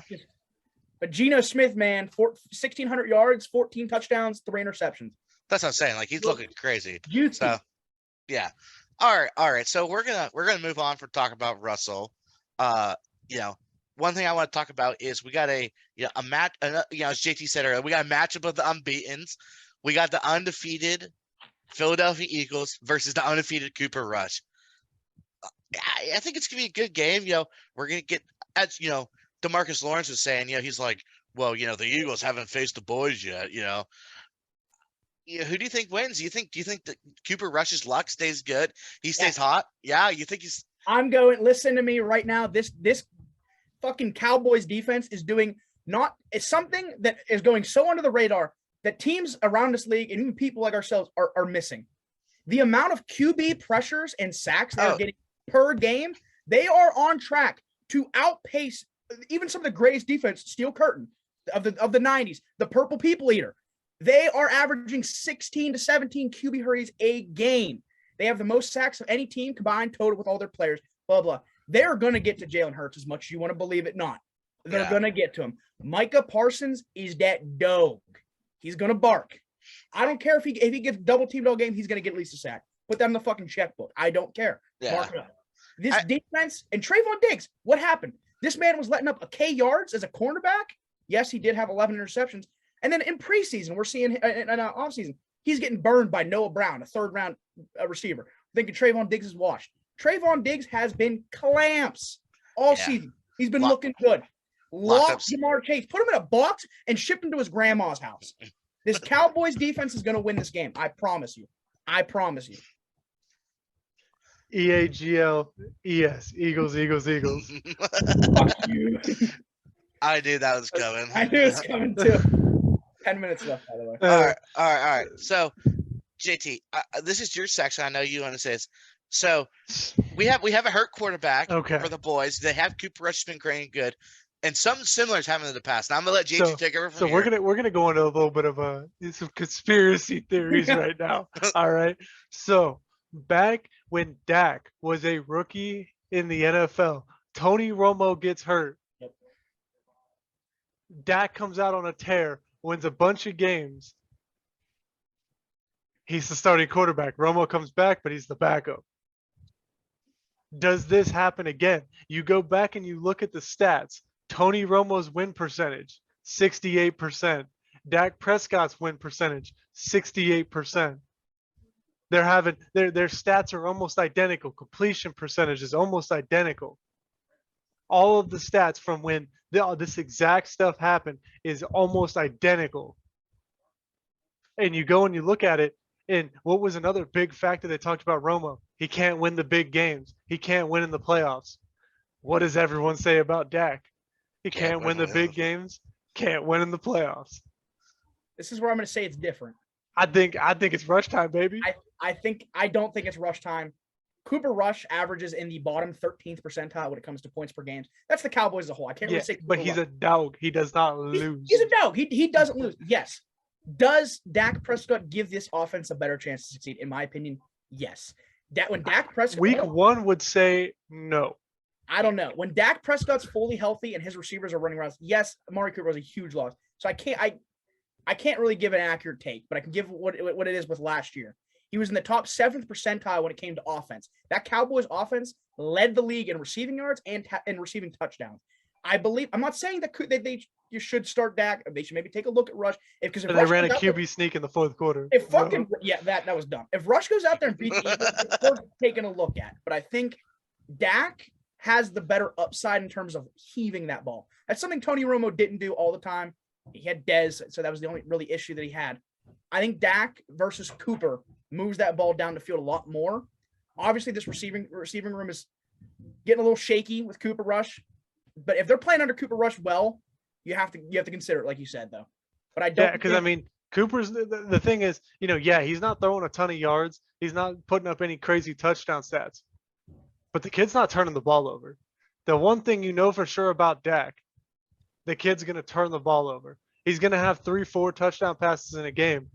But Geno Smith, man, 1,600 yards, 14 touchdowns, 3 interceptions. That's what I'm saying. Like, he's looking crazy. So, yeah. All right. So we're gonna move on for talking about Russell. One thing I want to talk about is we got a match. As JT said earlier, we got a matchup of the unbeatens. We got the undefeated Philadelphia Eagles versus the undefeated Cooper Rush. I think it's gonna be a good game. We're gonna get, as DeMarcus Lawrence was saying, he's like, well, the Eagles haven't faced the Boyz yet, who do you think wins? Do you think that Cooper Rush's luck stays good? He stays hot? Yeah, you think he's listen to me right now. This fucking Cowboys defense is doing it's something that is going so under the radar that teams around this league and even people like ourselves are missing. The amount of QB pressures and sacks they're getting per game, they are on track to outpace even some of the greatest defense, Steel Curtain of the 90s, the Purple People Eater. They are averaging 16 to 17 QB hurries a game. They have the most sacks of any team combined total with all their players, blah, blah. They're going to get to Jalen Hurts as much as you want to believe it not. They're going to get to him. Micah Parsons is that dog. He's going to bark. I don't care if he gets double teamed all game, he's going to get at least a sack. Put that in the fucking checkbook. I don't care. Yeah. Mark it up. This defense and Trayvon Diggs, what happened? This man was letting up a K yards as a cornerback. Yes, he did have 11 interceptions. And then in preseason, we're seeing in offseason, he's getting burned by Noah Brown, a third-round receiver. Thinking Trayvon Diggs is washed. Trayvon Diggs has been clamps all season. He's been looking good. Lock Jamar Chase. Put him in a box and ship him to his grandma's house. This Cowboys defense is going to win this game. I promise you. I promise you. EAGLES. Eagles, Eagles, Eagles. Fuck you. I knew that was coming. I knew it was coming too. 10 minutes left, by the way. All right. So, JT, this is your section. I know you want to say this. So, we have a hurt quarterback for the Boyz. They have Cooper Rush been great and good. And something similar has happened in the past. Now I'm gonna let JT take over from So here. we're gonna go into a little bit of some conspiracy theories right now. All right. So back when Dak was a rookie in the NFL, Tony Romo gets hurt. Yep. Dak comes out on a tear, wins a bunch of games. He's the starting quarterback. Romo comes back, but he's the backup. Does this happen again? You go back and you look at the stats. Tony Romo's win percentage, 68%. Dak Prescott's win percentage, 68%. They're having their stats are almost identical. Completion percentage is almost identical. All of the stats from when this exact stuff happened is almost identical. And you go and you look at it, and what was another big factor they talked about Romo? He can't win the big games. He can't win in the playoffs. What does everyone say about Dak? He can't win the big games, can't win in the playoffs. This is where I'm going to say it's different. I think it's rush time, baby. I don't think it's rush time. Cooper Rush averages in the bottom 13th percentile when it comes to points per game. That's the Cowboys as a whole. I can't really say. But he's a dog. He does not lose. He's a dog. He doesn't lose. Yes. Does Dak Prescott give this offense a better chance to succeed? In my opinion, yes. When Dak Prescott week one would say no. I don't know. When Dak Prescott's fully healthy and his receivers are running around, yes, Amari Cooper was a huge loss. So I can't really give an accurate take, but I can give what it is with last year. He was in the top 7th percentile when it came to offense. That Cowboys offense led the league in receiving yards and receiving touchdowns. I'm not saying that you should start Dak. They should maybe take a look at Rush because they ran a QB sneak in the fourth quarter. That was dumb. If Rush goes out there and beats the Eagles, it's worth taking a look at. But I think Dak has the better upside in terms of heaving that ball. That's something Tony Romo didn't do all the time. He had Dez, so that was the only really issue that he had. I think Dak versus Cooper moves that ball down the field a lot more. Obviously, this receiving room is getting a little shaky with Cooper Rush. But if they're playing under Cooper Rush well, you have to consider it, like you said, though. But I don't. Yeah, because I mean, Cooper's the thing is, he's not throwing a ton of yards. He's not putting up any crazy touchdown stats. But the kid's not turning the ball over. The one thing you know for sure about Dak, the kid's going to turn the ball over. He's going to have 3-4 touchdown passes in a game,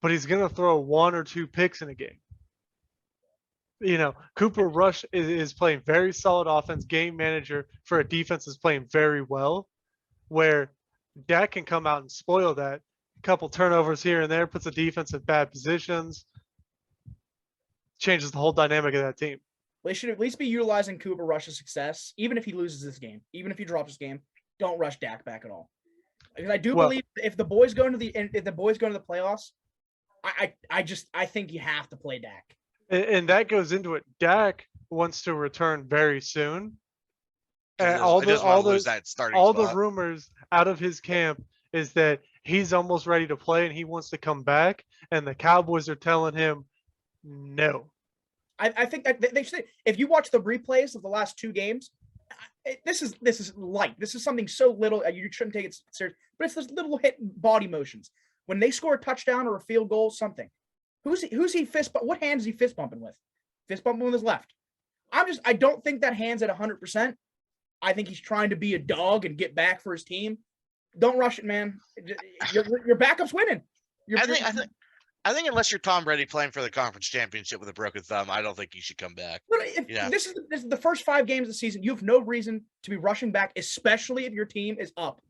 but he's going to throw 1 or 2 picks in a game. Cooper Rush is playing very solid offense, game manager for a defense that's playing very well, where Dak can come out and spoil that. A couple turnovers here and there, puts the defense in bad positions, changes the whole dynamic of that team. They should at least be utilizing Cooper Rush's success, even if he loses this game, even if he drops this game. Don't rush Dak back at all, because I do believe if the boys go into the playoffs, I think you have to play Dak. And that goes into it. Dak wants to return very soon. And all the rumors out of his camp is that he's almost ready to play and he wants to come back, and the Cowboys are telling him no. I think that they should. If you watch the replays of the last 2 games, this is light. This is something so little you shouldn't take it serious. But it's those little hit body motions when they score a touchdown or a field goal. Something. Who's he fist? What hand is he fist bumping with? Fist bumping with his left. I don't think that hand's at 100%. I think he's trying to be a dog and get back for his team. Don't rush it, man. Your backup's winning. I think unless you're Tom Brady playing for the conference championship with a broken thumb, I don't think you should come back. This is the first 5 games of the season. You have no reason to be rushing back, especially if your team is up.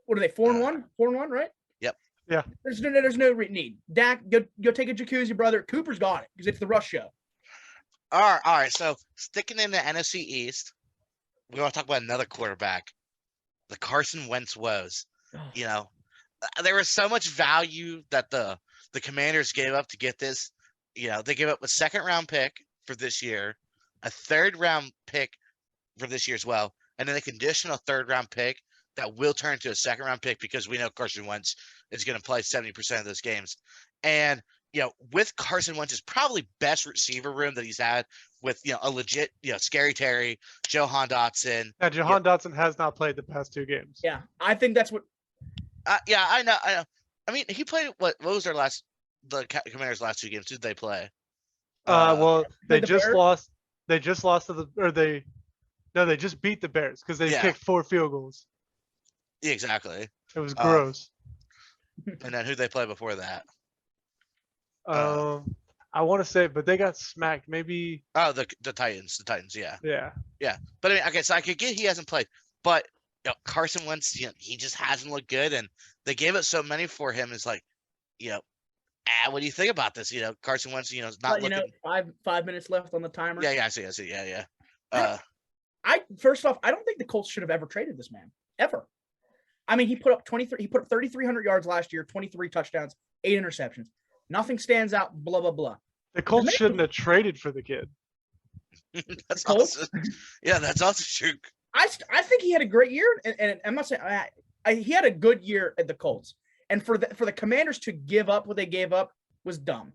What are they? 4-1? 4-1, right? Yep. Yeah. There's no need. Dak, go take a jacuzzi, brother. Cooper's got it because it's the Rush show. All right. So sticking in the NFC East, we want to talk about another quarterback, the Carson Wentz woes. There was so much value that the Commanders gave up to get this. They gave up a 2nd-round pick for this year, a 3rd-round pick for this year as well, and then a conditional 3rd-round pick that will turn to a 2nd-round pick because we know Carson Wentz is going to play 70% of those games. And, with Carson Wentz's probably best receiver room that he's had with, a legit, Scary Terry, Jahan Dotson. Yeah, Jahan Dotson has not played the past 2 games. Yeah, I think that's what. I know. I mean, he played what was the Commanders' last 2 games? Who did they play? They just lost. They just lost they just beat the Bears because they kicked 4 field goals. Exactly. It was Uh, gross. And then who they play before that? I want to say, but they got smacked. Maybe, Oh, the Titans. The Titans. Yeah. yeah. Yeah. But I mean, okay, so I could get he hasn't played, but Carson Wentz, he just hasn't looked good, and they gave up so many for him. Is like, you know, what do you think about this? Carson Wentz, is not But you know, looking. 5 minutes left on the timer. Yeah, I see. Yeah. I first off, I don't think the Colts should have ever traded this man ever. I mean, he put up 23. He put up 3,300 yards last year, 23 touchdowns, 8 interceptions. Nothing stands out. Blah blah blah. The Colts shouldn't have traded for the kid. That's Colts? also, yeah, that's also true. I think he had a great year, and I'm not saying he had a good year at the Colts. And for the Commanders to give up what they gave up was dumb.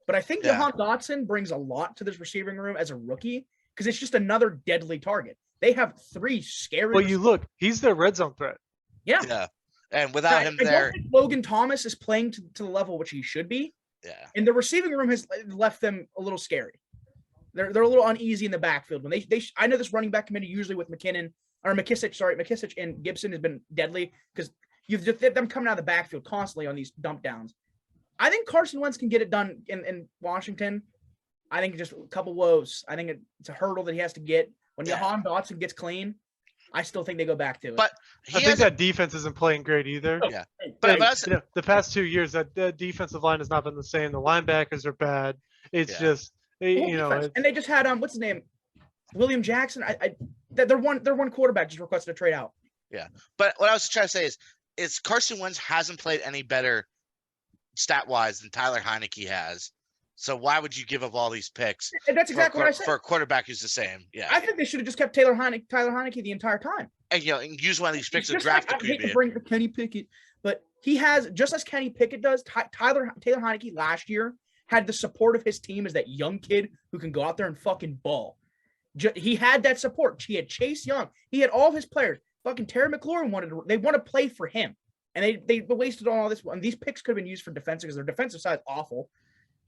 But I think Jahan Dotson brings a lot to this receiving room as a rookie because it's just another deadly target. They have 3 scary. Well, you look, he's their red zone threat. Yeah. Yeah. And without him I there, don't think Logan Thomas is playing to the level which he should be. yeah. And the receiving room has left them a little scary. They're a little uneasy in the backfield when they I know this running back committee usually with McKissick and Gibson has been deadly because you've just them coming out of the backfield constantly on these dump downs. I think Carson Wentz can get it done in Washington. I think just a couple woes. I think it's a hurdle that he has to get. When Jahan Dotson gets clean, I still think they go back to it. But I think that defense isn't playing great either. Yeah. But the past 2 years, that defensive line has not been the same. The linebackers are bad. It's just and they just had what's his name, William Jackson. Their one quarterback just requested a trade out. Yeah, but what I was trying to say is Carson Wentz hasn't played any better stat wise than Tyler Heineke has. So why would you give up all these picks? And that's exactly what I said. For a quarterback who's the same. Yeah. I think they should have just kept Tyler Heineke the entire time. And and use one of these picks to Just draft like, a I hate to QB. bring the Kenny Pickett, but he has, just as Kenny Pickett does, Taylor Heineke last year had the support of his team as that young kid who can go out there and fucking ball. He had that support. He had Chase Young. He had all his players. Fucking Terry McLaurin they want to play for him. And they wasted all this. And these picks could have been used for defensive because their defensive side is awful.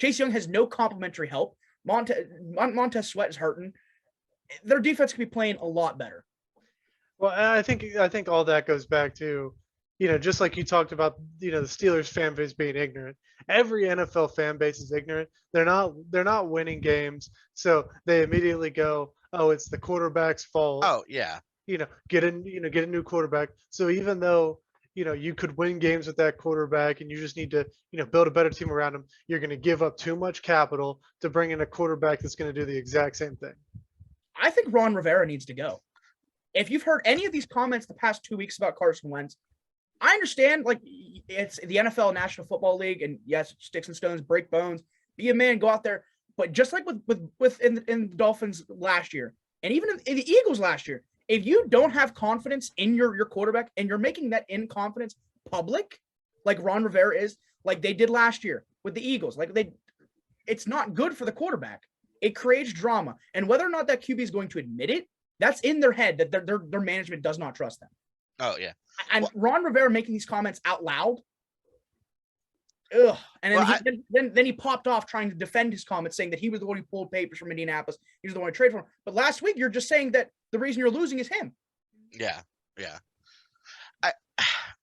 Chase Young has no complimentary help. Montez Sweat is hurting. Their defense could be playing a lot better. Well, I think all that goes back to, just like you talked about, the Steelers fan base being ignorant. Every NFL fan base is ignorant. They're not winning games, so they immediately go, "Oh, it's the quarterback's fault." Oh yeah. Get a new quarterback. So even though you could win games with that quarterback, and you just need to build a better team around him, you're going to give up too much capital to bring in a quarterback that's going to do the exact same thing. I think Ron Rivera needs to go. If you've heard any of these comments the past 2 weeks about Carson Wentz, I understand, like, it's the NFL National Football League, and yes, sticks and stones break bones. Be a man, go out there. But just like in the Dolphins last year, and even in the Eagles last year, if you don't have confidence in your quarterback and you're making that inconfidence public, like Ron Rivera is, like they did last year with the Eagles, it's not good for the quarterback. It creates drama, and whether or not that QB is going to admit it, that's in their head that their management does not trust them. Oh yeah. And Ron Rivera making these comments out loud, ugh. And then he popped off trying to defend his comments, saying that he was the one who pulled papers from Indianapolis. He was the one who traded for him. But last week, you're just saying that the reason you're losing is him. Yeah.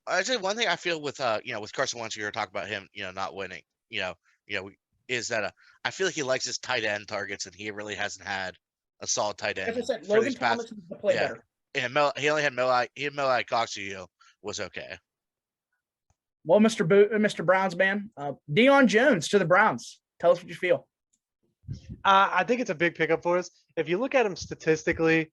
I say one thing I feel with with Carson Wentz, you were talking about him, not winning, is that I feel like he likes his tight end targets, and he really hasn't had a solid tight end. As I said, Logan Thomas needs to play better. And he only had Mo Cox, who was okay. Well, Mr. Browns man, Deion Jones to the Browns. Tell us what you feel. I think it's a big pickup for us. If you look at him statistically,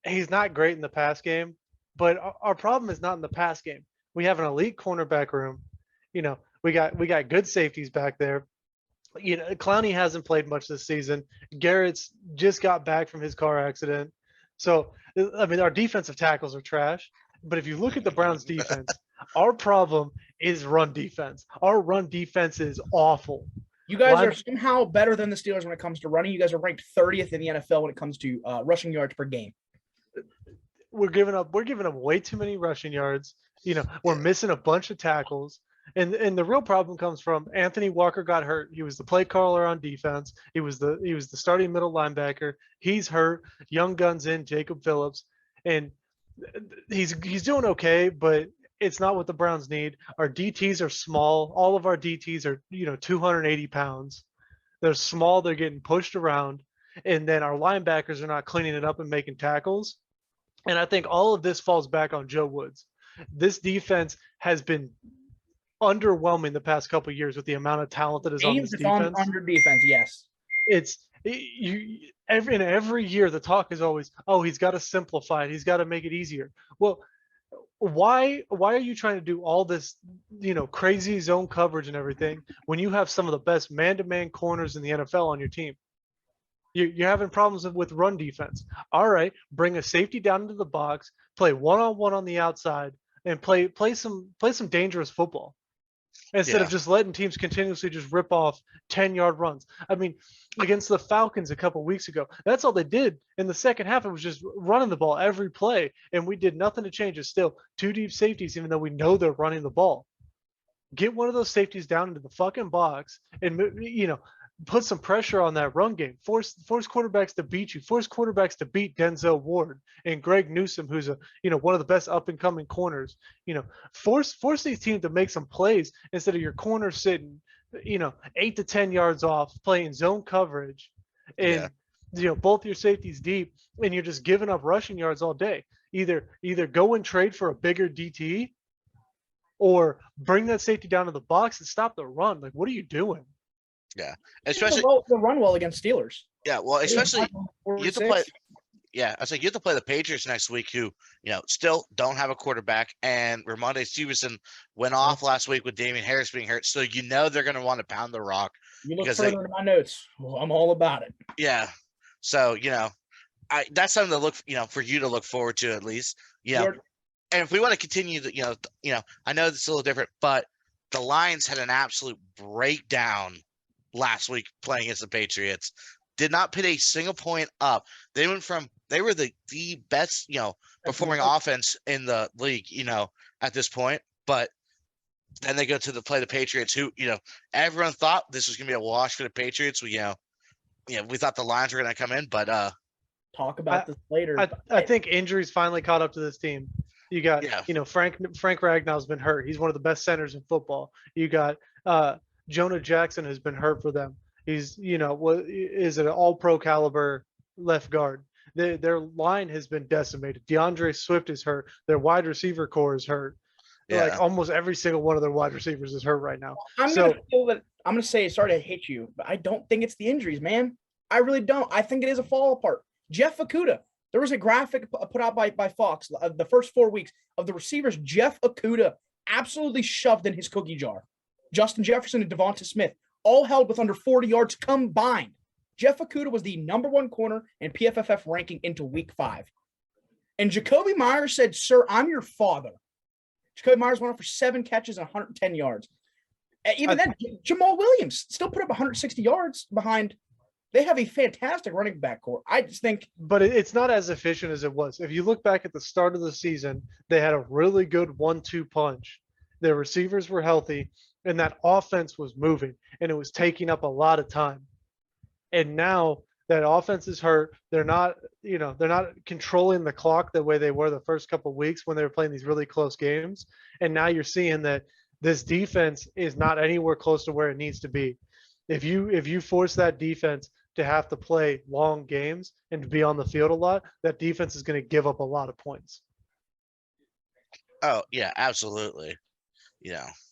he's not great in the pass game, but our problem is not in the pass game. We have an elite cornerback room. We got good safeties back there. Clowney hasn't played much this season. Garrett's just got back from his car accident. So, I mean, our defensive tackles are trash. But if you look at the Browns defense, our problem is run defense. Our run defense is awful. You guys are somehow better than the Steelers when it comes to running. You guys are ranked 30th in the NFL when it comes to rushing yards per game. We're giving up way too many rushing yards. We're missing a bunch of tackles. And the real problem comes from Anthony Walker got hurt. He was the play caller on defense. He was the starting middle linebacker. He's hurt. Young guns in, Jacob Phillips. And he's doing okay, but it's not what the Browns need. Our DTs are small. All of our DTs are 280 pounds. They're small. They're getting pushed around, and then our linebackers are not cleaning it up and making tackles. And I think all of this falls back on Joe Woods. This defense has been underwhelming the past couple of years with the amount of talent that is on Games this it's on defense. under defense, yes. It's you every year the talk is always, oh, he's got to simplify it. He's got to make it easier. Well, why are you trying to do all this, crazy zone coverage and everything when you have some of the best man-to-man corners in the NFL on your team? You're having problems with run defense. All right, bring a safety down into the box, play one-on-one on the outside, and play some dangerous football instead Yeah. of just letting teams continuously just rip off 10-yard runs. I mean, against the Falcons a couple weeks ago, that's all they did in the second half. It was just running the ball every play, and we did nothing to change it. Still, two deep safeties, even though we know they're running the ball. Get one of those safeties down into the fucking box and put some pressure on that run game. Force quarterbacks to beat you. Force quarterbacks to beat Denzel Ward and Greg Newsome, who's one of the best up and coming corners. Force these teams to make some plays instead of your corner sitting 8 to 10 yards off playing zone coverage, and both your safeties deep, and you're just giving up rushing yards all day. Either go and trade for a bigger DT, or bring that safety down to the box and stop the run. Like, what are you doing? Yeah, They especially run well against Steelers. yeah. Well, especially you have to play. 46. Yeah, I was like, you have to play the Patriots next week, who still don't have a quarterback, and Ramondre Stevenson went off last week with Damian Harris being hurt, so they're going to want to pound the rock. You look because further into my notes. Well, I'm all about it. Yeah, so that's something to look for you to look forward to at least. And if we want to continue, I know it's a little different, but the Lions had an absolute breakdown last week playing against the Patriots. Did not put a single point up. They were the best, performing offense in the league, at this point. But then they go to play the Patriots, who, everyone thought this was going to be a wash for the Patriots. We thought the Lions were going to come in, but talk about this later. I think injuries finally caught up to this team. You got, Frank Ragnow's been hurt. He's one of the best centers in football. You got Jonah Jackson has been hurt for them. He's, is an all-pro caliber left guard. Their line has been decimated. DeAndre Swift is hurt. Their wide receiver core is hurt. Yeah. Like almost every single one of their wide receivers is hurt right now. I'm gonna say, sorry to hit you, but I don't think it's the injuries, man. I really don't. I think it is a fall apart. Jeff Okudah. There was a graphic put out by Fox the first 4 weeks of the receivers Jeff Okudah absolutely shoved in his cookie jar. Justin Jefferson and Devonta Smith all held with under 40 yards combined. Jeff Okudah was the #1 corner in PFFF ranking into week 5. And Jacoby Myers said, "Sir, I'm your father." Jacoby Myers went off for 7 catches and 110 yards. Even then, Jamal Williams still put up 160 yards behind. They have a fantastic running back core. I just think. But it's not as efficient as it was. If you look back at the start of the season, they had a really good 1-2 punch. Their receivers were healthy, and that offense was moving, and it was taking up a lot of time. And now that offense is hurt. They're not controlling the clock the way they were the first couple of weeks when they were playing these really close games. And now you're seeing that this defense is not anywhere close to where it needs to be. If you force that defense to have to play long games and to be on the field a lot, that defense is going to give up a lot of points. Oh yeah, absolutely.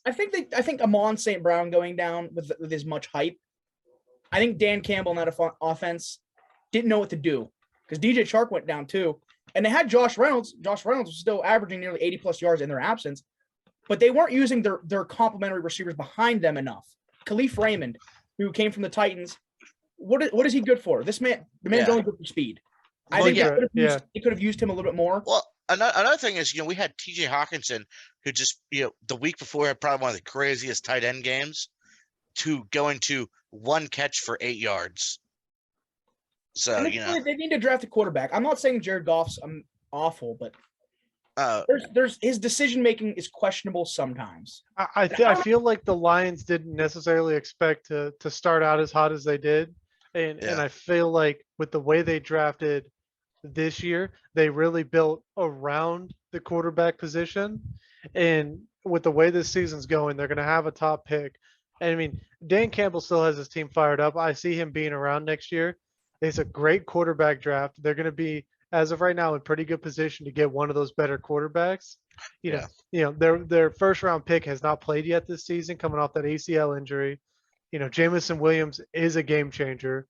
I think Amon St. Brown going down with as much hype. I think Dan Campbell in that offense didn't know what to do because DJ Chark went down too, and they had Josh Reynolds. Josh Reynolds was still averaging nearly 80+ yards in their absence, but they weren't using their complementary receivers behind them enough. Khalif Raymond, who came from the Titans, what is he good for? The man's only good for speed. I think they could have used him a little bit more. Well, another thing is, we had TJ Hawkinson, who just, the week before had probably one of the craziest tight end games, to go into 1 catch for 8 yards. So, they need to draft a quarterback. I'm not saying Jared Goff's awful, but there's his decision making is questionable sometimes. I feel like the Lions didn't necessarily expect to start out as hot as they did, and I feel like with the way they drafted this year, they really built around the quarterback position. And with the way this season's going, they're going to have a top pick. And I mean, Dan Campbell still has his team fired up. I see him being around next year. It's a great quarterback draft. They're going to be, as of right now, in pretty good position to get one of those better quarterbacks. You know, Yeah. their first round pick has not played yet this season, coming off that ACL injury. Jamison Williams is a game changer.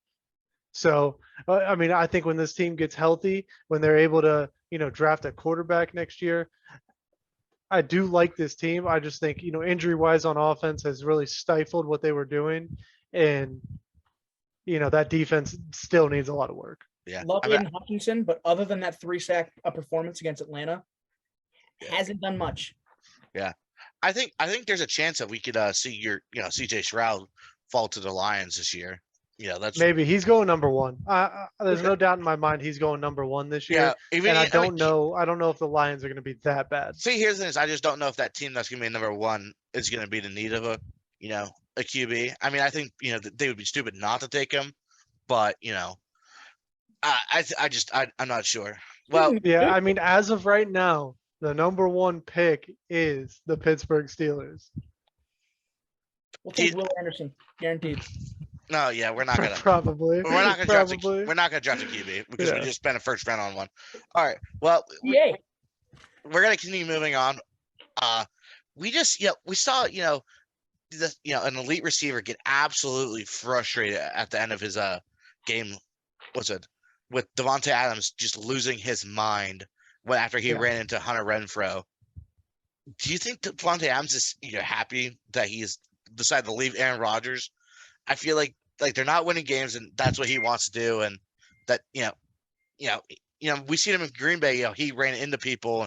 So, I mean, I think when this team gets healthy, when they're able to, draft a quarterback next year, I do like this team. I just think, injury wise on offense has really stifled what they were doing. And, that defense still needs a lot of work. Yeah. Love I mean, Aiden Hutchinson, but other than that 3-sack performance against Atlanta, hasn't done much. I think there's a chance that we could see your CJ Stroud fall to the Lions this year. That's Maybe he's going number one. There's no doubt in my mind he's going number one this year. Even And I mean, don't know. I don't know if the Lions are going to be that bad. see, here's the thing: is I just don't know if that team that's going to be number one is going to be in need of a QB. I mean, I think they would be stupid not to take him, but I'm not sure. Well, Yeah, I mean, as of right now, the number one pick is the Pittsburgh Steelers. We'll take Will Anderson, guaranteed. no, yeah, we're not gonna. Probably. We're not gonna draft. Probably. We're not gonna draft a QB because we Yeah. just spent a first round on one. All right. Well, Yay. we're gonna continue moving on. We just we saw an elite receiver get absolutely frustrated at the end of his game. What's it with Devontae Adams just losing his mind after he ran into Hunter Renfrow? Do you think Devontae Adams is happy that he's decided to leave Aaron Rodgers? I feel like they're not winning games, and that's what he wants to do, and that we seen him in Green Bay. He ran into people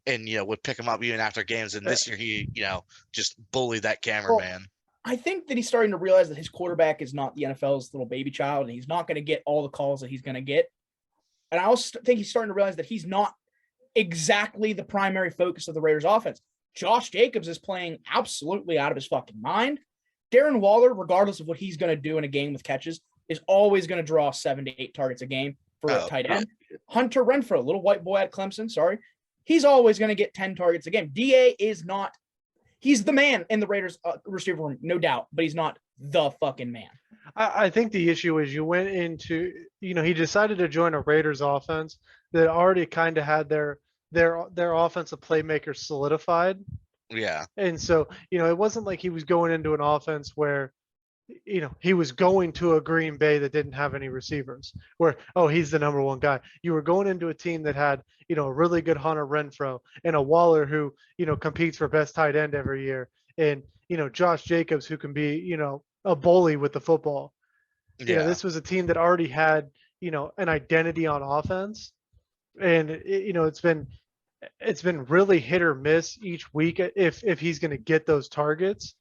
and would pick him up even after games. And this year he just bullied that cameraman. I think that he's starting to realize that his quarterback is not the NFL's little baby child, and he's not going to get all the calls that he's going to get. And I also think he's starting to realize that he's not exactly the primary focus of the Raiders offense. Josh Jacobs is playing absolutely out of his fucking mind. Darren Waller, regardless of what he's going to do in a game with catches, is always going to draw 7 to 8 targets a game for a tight end. Hunter Renfrow, little white boy at Clemson, sorry. He's always going to get 10 targets a game. DA is not – he's the man in the Raiders receiver room, no doubt, but he's not the fucking man. I think the issue is you went into – he decided to join a Raiders offense that already kind of had their offensive playmakers solidified. Yeah. And so, it wasn't like he was going into an offense where, he was going to a Green Bay that didn't have any receivers where, oh, he's the number one guy. You were going into a team that had, a really good Hunter Renfrow and a Waller who, competes for best tight end every year. And, Josh Jacobs, who can be, a bully with the football. Yeah. This was a team that already had, an identity on offense. And, it's been really hit or miss each week if he's going to get those targets.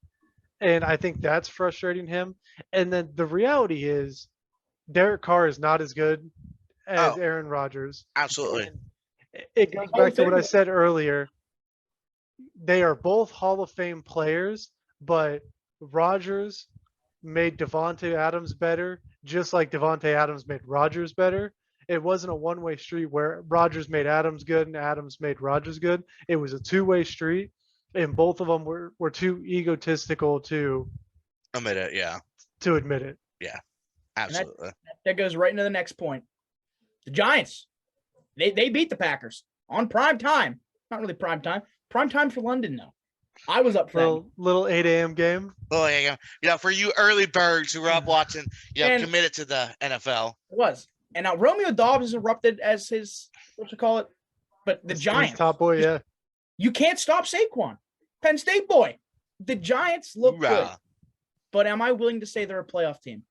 And I think that's frustrating him. And then the reality is Derek Carr is not as good as Aaron Rodgers. Absolutely. And it goes back to what I said earlier. They are both Hall of Fame players, but Rodgers made Devontae Adams better, just like Devontae Adams made Rodgers better. It wasn't a one-way street where Rodgers made Adams good and Adams made Rodgers good. It was a two-way street, and both of them were too egotistical to admit it. Yeah. To admit it. Yeah, absolutely. That goes right into the next point. The Giants, they beat the Packers on prime time. Not really prime time. Prime time for London, though. I was up for little 8 a.m. game. Oh, yeah. For you early birds who were up watching, committed to the NFL. It was. And now Romeo Dobbs is erupted as his, but the Giants. Top boy, yeah. You can't stop Saquon. Penn State boy. The Giants look good. But am I willing to say they're a playoff team?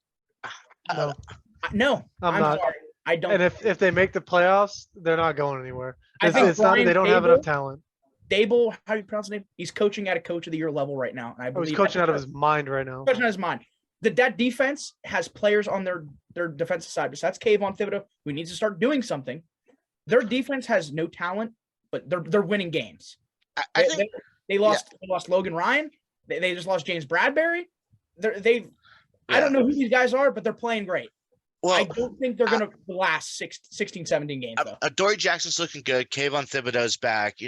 No. I'm not. Sorry. I don't. And if they make the playoffs, they're not going anywhere. I think it's not, they don't have enough talent. Dable, how do you pronounce his name? He's coaching at a coach of the year level right now. And I believe he's coaching out of his mind right now. Coaching out of his mind. That defense has players on their defensive side. Besides Kayvon Thibodeau, who needs to start doing something. Their defense has no talent, but they're winning games. I think they lost Logan Ryan. They just lost James Bradbury. I don't know who these guys are, but they're playing great. Well, don't think they're going to last 16, 17 games, though. Dory Jackson's looking good. Kayvon Thibodeau's back.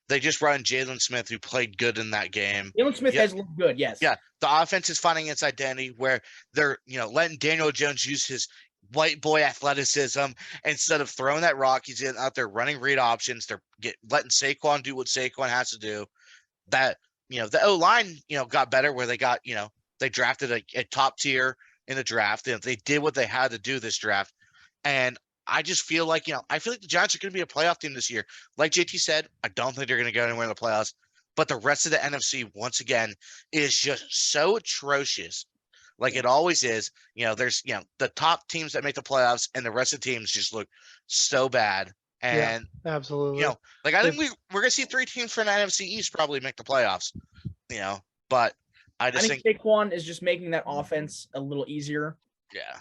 They just run Jalen Smith, who played good in that game. Jalen Smith has looked good, yes. Yeah, the offense is finding its identity where they're, letting Daniel Jones use his white boy athleticism instead of throwing that rock. He's out there running read options. They're letting Saquon do what Saquon has to do. That the O-line got better where they got they drafted a top tier in the draft. They did what they had to do this draft, and I just feel like the Giants are going to be a playoff team this year. Like JT said, I don't think they're going to go anywhere in the playoffs. But the rest of the NFC, once again, is just so atrocious. Like it always is. There's the top teams that make the playoffs, and the rest of the teams just look so bad. And absolutely. I think we're gonna see 3 teams from the NFC East probably make the playoffs. But I think Saquon is just making that offense a little easier. Yeah.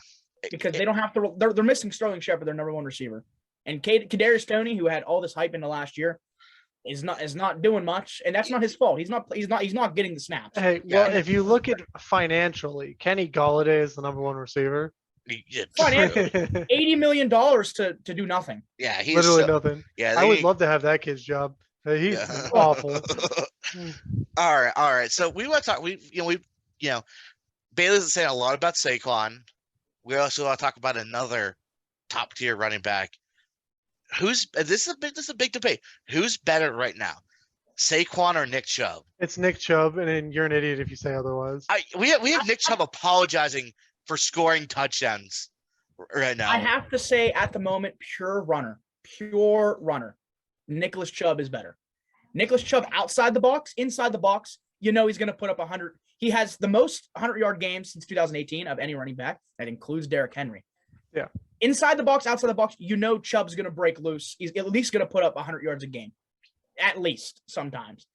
Because they don't have to. They're missing Sterling Shepard, their number 1 receiver, and Kadarius Toney, who had all this hype in the last year, is not doing much, and that's not his fault. He's not getting the snaps. Hey, well, if you look at financially, Kenny Golladay is the number 1 receiver. Financially, $80 million to do nothing. Yeah, he's literally nothing. Yeah, I would love to have that kid's job. He's awful. All right. So we want to talk. Bailey's saying a lot about Saquon. We also want to talk about another top tier running back. This is a big debate. Who's better right now, Saquon or Nick Chubb? It's Nick Chubb, and then you're an idiot if you say otherwise. We have Nick Chubb apologizing for scoring touchdowns right now. I have to say, at the moment, pure runner. Nicholas Chubb is better. Nicholas Chubb outside the box, inside the box, he's going to put up 100. He has the most 100-yard games since 2018 of any running back. That includes Derrick Henry. Yeah. Inside the box, outside the box, Chubb's going to break loose. He's at least going to put up 100 yards a game. At least, sometimes.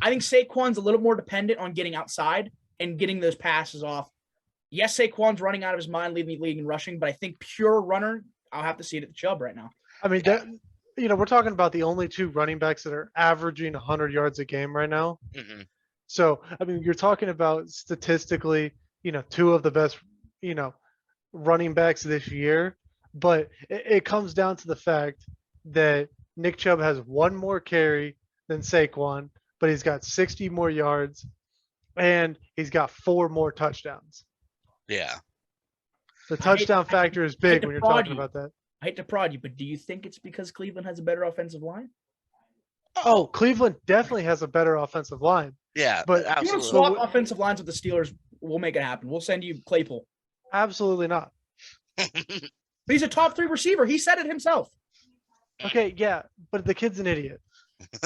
I think Saquon's a little more dependent on getting outside and getting those passes off. Yes, Saquon's running out of his mind, leading the league in rushing, but I think pure runner, I'll have to see it at the Chubb right now. I mean, we're talking about the only 2 running backs that are averaging 100 yards a game right now. Mm-hmm. So, I mean, you're talking about statistically, 2 of the best, running backs this year. But it comes down to the fact that Nick Chubb has 1 more carry than Saquon, but he's got 60 more yards, and he's got 4 more touchdowns. Yeah. The touchdown factor is big when you're talking about that. I hate to prod you, but do you think it's because Cleveland has a better offensive line? Oh, Cleveland definitely has a better offensive line. Yeah, but if you want to swap offensive lines with the Steelers, we'll make it happen. We'll send you Claypool. Absolutely not. He's a top 3 receiver. He said it himself. Okay, yeah, but the kid's an idiot.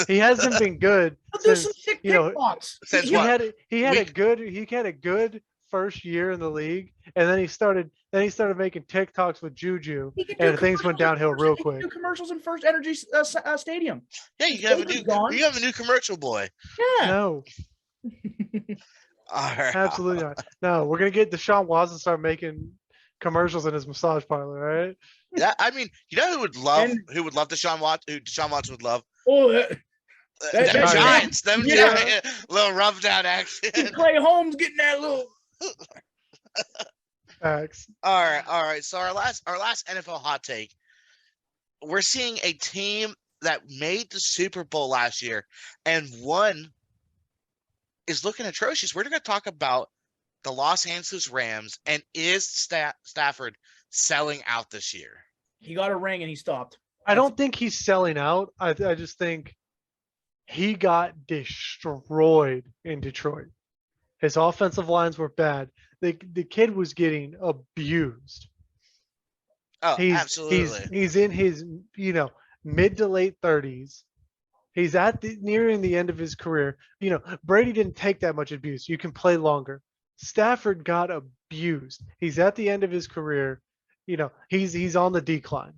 He hasn't been good since, he had a good first year in the league, and then he started making TikToks with Juju, and things went downhill real quick. Do commercials in First Energy Stadium. Yeah, you have a new commercial, boy. Yeah. No. All right. Absolutely not. No, we're gonna get Deshaun Watson start making commercials in his massage parlor, all right? Yeah, I mean, who would love Deshaun Watson? Who Deshaun Watson would love? Oh, them Giants, Giants, little rub down action. Clay Holmes getting that little. Facts. All right. So our last NFL hot take. We're seeing a team that made the Super Bowl last year and won is looking atrocious. We're going to talk about the Los Angeles Rams, and is Stafford selling out this year? He got a ring and he stopped. I don't think he's selling out. I just think he got destroyed in Detroit. His offensive lines were bad. The kid was getting abused. Oh, absolutely. He's in his mid to late 30s. He's nearing the end of his career. Brady didn't take that much abuse. You can play longer. Stafford got abused. He's at the end of his career. He's on the decline.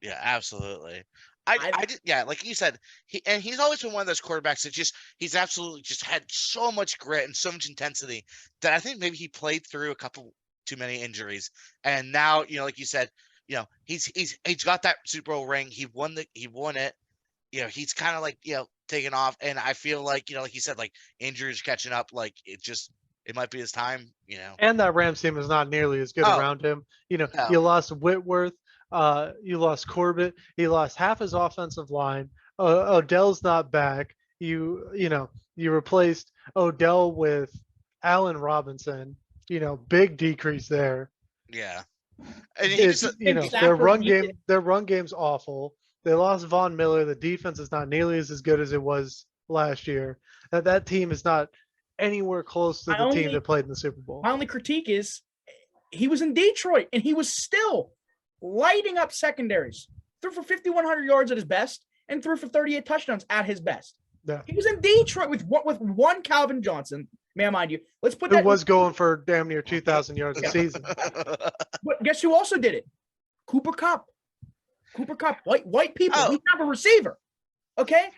Yeah, absolutely. Like you said, he's always been one of those quarterbacks that he's absolutely just had so much grit and so much intensity that I think maybe he played through a couple too many injuries, and now like you said, he's got that Super Bowl ring. He won it. He's kind of like taking off, and I feel like like you said, like injuries catching up. Like it just it might be his time. You know, And that Rams team is not nearly as good Oh. around him. You know, No. you lost Whitworth, you lost Corbett, he lost half his offensive line. Odell's not back. You replaced Odell with Allen Robinson. You know, big decrease there. yeah, and he It's just you know their run game's awful. They lost Von Miller. The defense is not nearly as good as it was last year. That team is not anywhere close to the team that played in the Super Bowl. My only critique is he was in Detroit and he was still lighting up secondaries. Threw for 5,100 yards at his best and threw for 38 touchdowns at his best. Yeah. He was in Detroit with one Calvin Johnson. May I mind you? Let's put Who that. was going for damn near 2,000 yards a season. But guess who also did it? Cooper Kupp. White people. Oh. He's not a receiver. Okay.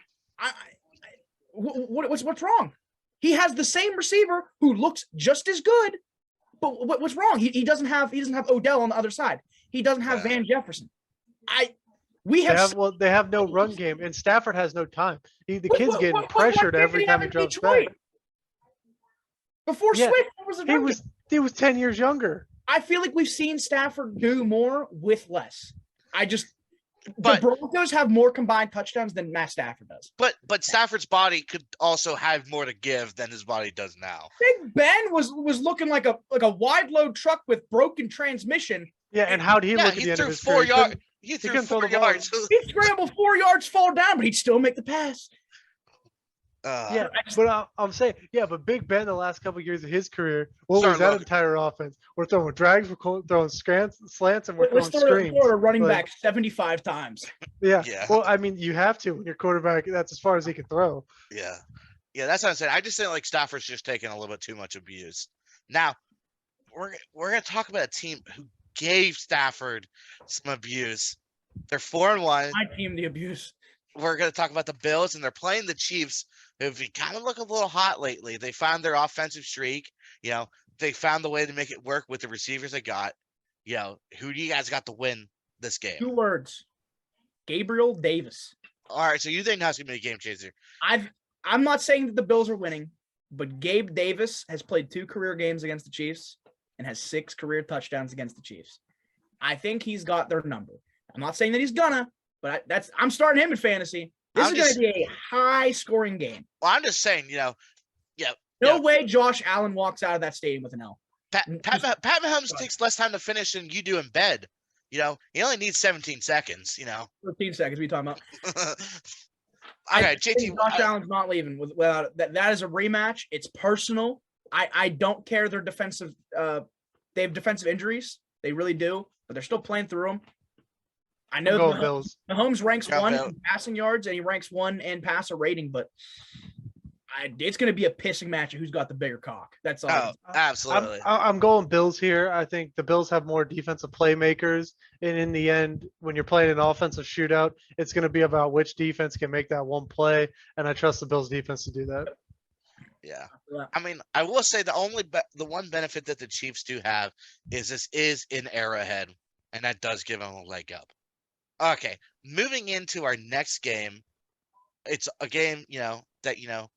What's wrong? He has the same receiver who looks just as good, but what's wrong? He doesn't have Odell on the other side. He doesn't have Van Jefferson. They have no run game, and Stafford has no time. The kid's getting pressured every time he drops back. Before Swift, what was the run game? He was 10 years younger. I feel like we've seen Stafford do more with less. But the Broncos have more combined touchdowns than Matt Stafford does. But Stafford's body could also have more to give than his body does now. Big Ben was looking like a wide load truck with broken transmission. Yeah, and how did he look at the end of his career? He threw 4 yards. He'd scramble 4 yards, fall down, but he'd still make the pass. But I'm saying, but Big Ben the last couple of years of his career, what was that entire offense? We're throwing drags, we're throwing slants, and we're throwing screens. We're running back 75 times. Yeah. Well, I mean, you have to when your quarterback. That's as far as he can throw. Yeah. That's what I'm saying. I just think like Stafford's just taking a little bit too much abuse. Now, we're gonna talk about a team who gave Stafford some abuse. They're 4-1. My team, the abuse. We're going to talk about the Bills, and they're playing the Chiefs, who've kind of look a little hot lately. They found their offensive streak. They found the way to make it work with the receivers they got. Who do you guys got to win this game? 2 words. Gabriel Davis. All right, so you think that's going to be a game changer? I'm not saying that the Bills are winning, but Gabe Davis has played 2 career games against the Chiefs and has 6 career touchdowns against the Chiefs. I think he's got their number. I'm not saying that he's gonna, but I'm starting him in fantasy. This is going to be a high-scoring game. Well, I'm just saying, No way Josh Allen walks out of that stadium with an L. Pat Mahomes takes less time to finish than you do in bed. He only needs 17 seconds. 13 seconds. What are you talking about? Okay, JT. Josh Allen's not leaving without that. That is a rematch. It's personal. I don't care their defensive. They have defensive injuries. They really do, but they're still playing through them. I know Mahomes ranks 1 in passing yards and he ranks 1 in passer rating, but it's going to be a pissing match of who's got the bigger cock. That's all. Oh, absolutely. I'm going Bills here. I think the Bills have more defensive playmakers, and in the end, when you're playing an offensive shootout, it's going to be about which defense can make that one play, and I trust the Bills defense to do that. Yeah. I mean, I will say the one benefit that the Chiefs do have is this is in Arrowhead, and that does give them a leg up. Okay, moving into our next game, it's a game that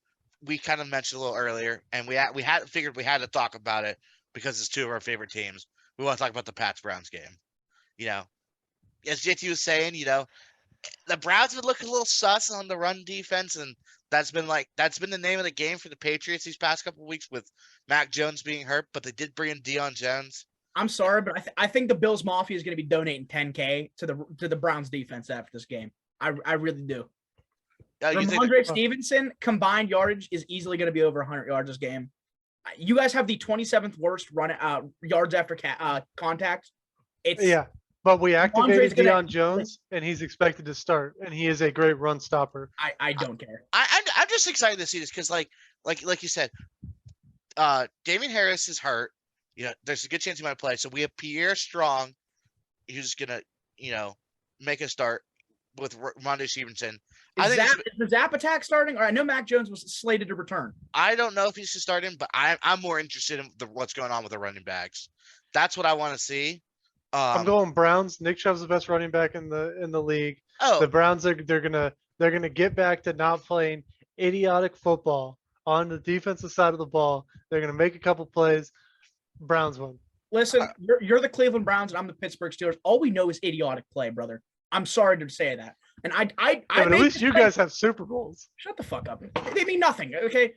we kind of mentioned a little earlier, and we had figured we had to talk about it because it's 2 of our favorite teams. We want to talk about the Pats-Browns game. As JT was saying, the Browns have been looking a little sus on the run defense, and that's been the name of the game for the Patriots these past couple of weeks with Mac Jones being hurt, but they did bring in Deion Jones. I'm sorry, but I think the Bills Mafia is going to be donating $10K to the Browns defense after this game. I really do. Ramondre Stevenson combined yardage is easily going to be over 100 yards this game. You guys have the 27th worst run yards after contact. But we activated Deion Jones, and he's expected to start, and he is a great run stopper. I don't care. I'm just excited to see this because, like you said, Damian Harris is hurt. There's a good chance he might play. So we have Pierre Strong, who's gonna, make a start with Ramondre Stevenson. Is the Zap attack starting? Or I know Mac Jones was slated to return. I don't know if he should start him, but I'm more interested in what's going on with the running backs. That's what I want to see. I'm going Browns. Nick Chubb's the best running back in the league. Oh, the Browns they're gonna get back to not playing idiotic football on the defensive side of the ball. They're going to make a couple plays. Browns win. Listen, you're the Cleveland Browns and I'm the Pittsburgh Steelers. All we know is idiotic play, brother. I'm sorry to say that. And Yeah, but at least you guys have Super Bowls. Shut the fuck up. They mean nothing. Okay.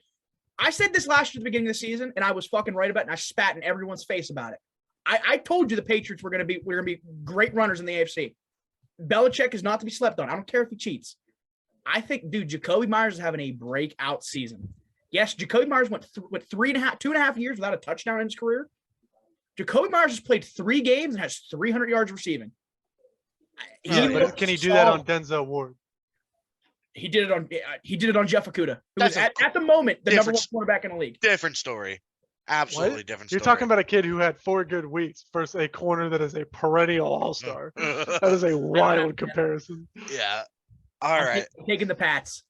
I said this last year at the beginning of the season, and I was fucking right about it, and I spat in everyone's face about it. I told you the Patriots were gonna be great runners in the AFC. Belichick is not to be slept on. I don't care if he cheats. I think, dude, Jacoby Myers is having a breakout season. Yes, Jacoby Myers went 2.5 years without a touchdown in his career. Jacoby Myers has played 3 games and has 300 yards receiving. But can he do that on Denzel Ward? He did it on Jeff Okudah, who was at the moment the number 1 quarterback in the league. Different story. Absolutely What? different You're story. talking about a kid who had 4 good weeks versus a corner that is a perennial all-star. That is a wild comparison. Yeah. All right. Taking the Pats.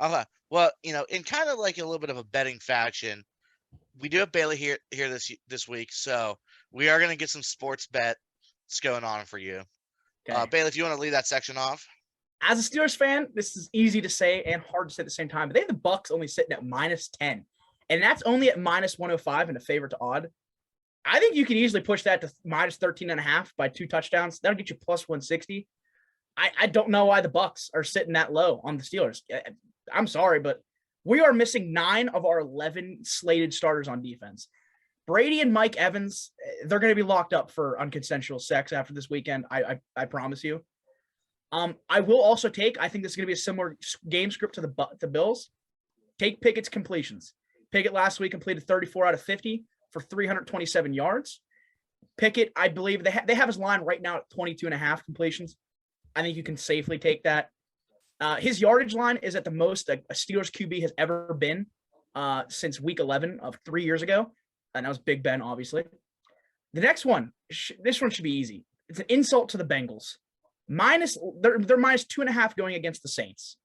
Okay. Well, in kind of like a little bit of a betting faction, we do have Bailey here this week, so we are going to get some sports bets going on for you. Okay. Bailey, if you want to lead that section off. As a Steelers fan, this is easy to say and hard to say at the same time, but they have the Bucks only sitting at -10, and that's only at -105 and a favorite to odd. I think you can easily push that to -13.5 by 2 touchdowns. That'll get you +160. I don't know why the Bucks are sitting that low on the Steelers. I'm sorry, but we are missing 9 of our 11 slated starters on defense. Brady and Mike Evans, they're going to be locked up for unconsensual sex after this weekend. I promise you. I will also I think this is going to be a similar game script to the Bills. Take Pickett's completions. Pickett last week completed 34 out of 50 for 327 yards. Pickett, I believe they have his line right now at 22.5 completions. I think you can safely take that. His yardage line is at the most a Steelers QB has ever been since week 11 of 3 years ago. And that was Big Ben, obviously. The next one, this one should be easy. It's an insult to the Bengals. They're -2.5 going against the Saints,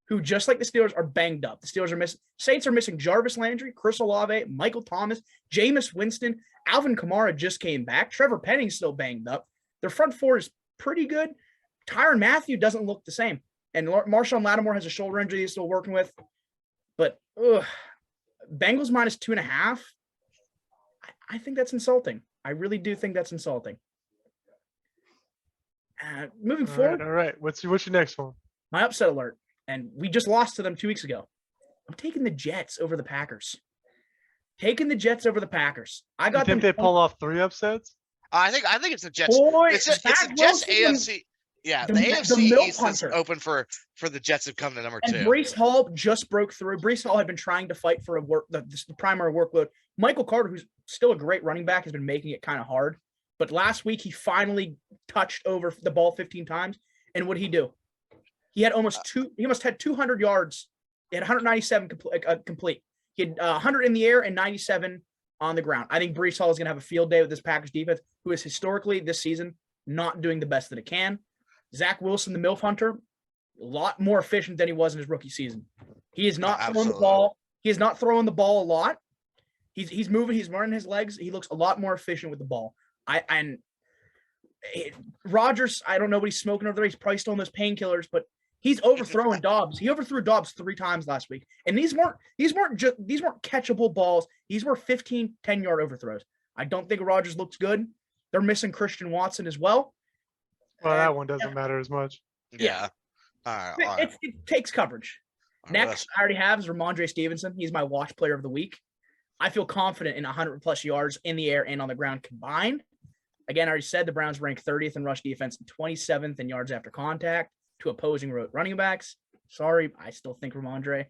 who just like the Steelers are banged up. The Saints are missing Jarvis Landry, Chris Olave, Michael Thomas, Jameis Winston, Alvin Kamara just came back. Trevor Penning's still banged up. Their front 4 is pretty good. Tyrann Mathieu doesn't look the same. And Marshawn Lattimore has a shoulder injury he's still working with. But Bengals -2.5. I think that's insulting. I really do think that's insulting. Moving forward. All right. What's your next one? My upset alert. And we just lost to them 2 weeks ago. I'm taking the Jets over the Packers. I got You think they pull off 3 upsets? I think it's the Jets. Boy, it's the Jets AFC. Yeah, the AFC East is open for the Jets to come to number 2. And Breece Hall just broke through. Breece Hall had been trying to fight for the primary workload. Michael Carter, who's still a great running back, has been making it kind of hard. But last week, he finally touched over the ball 15 times. And what did he do? He had he almost had 200 yards. He had 197 complete. He had 100 in the air and 97 on the ground. I think Breece Hall is going to have a field day with this Packers defense, who is historically this season not doing the best that it can. Zach Wilson, the MILF Hunter, a lot more efficient than he was in his rookie season. He is not throwing the ball. He is not throwing the ball a lot. He's moving. He's running his legs. He looks a lot more efficient with the ball. Rodgers, I don't know what he's smoking over there. He's probably still on those painkillers, but he's overthrowing Dobbs. He overthrew Dobbs 3 times last week, and these weren't catchable balls. These were 15, 10-yard overthrows. I don't think Rodgers looks good. They're missing Christian Watson as well. Well, that one doesn't matter as much. Yeah. All right. It takes coverage. Next, I already have is Ramondre Stevenson. He's my watch player of the week. I feel confident in 100+ yards in the air and on the ground combined. Again, I already said the Browns rank 30th in rush defense and 27th in yards after contact to opposing running backs. Sorry, I still think Ramondre.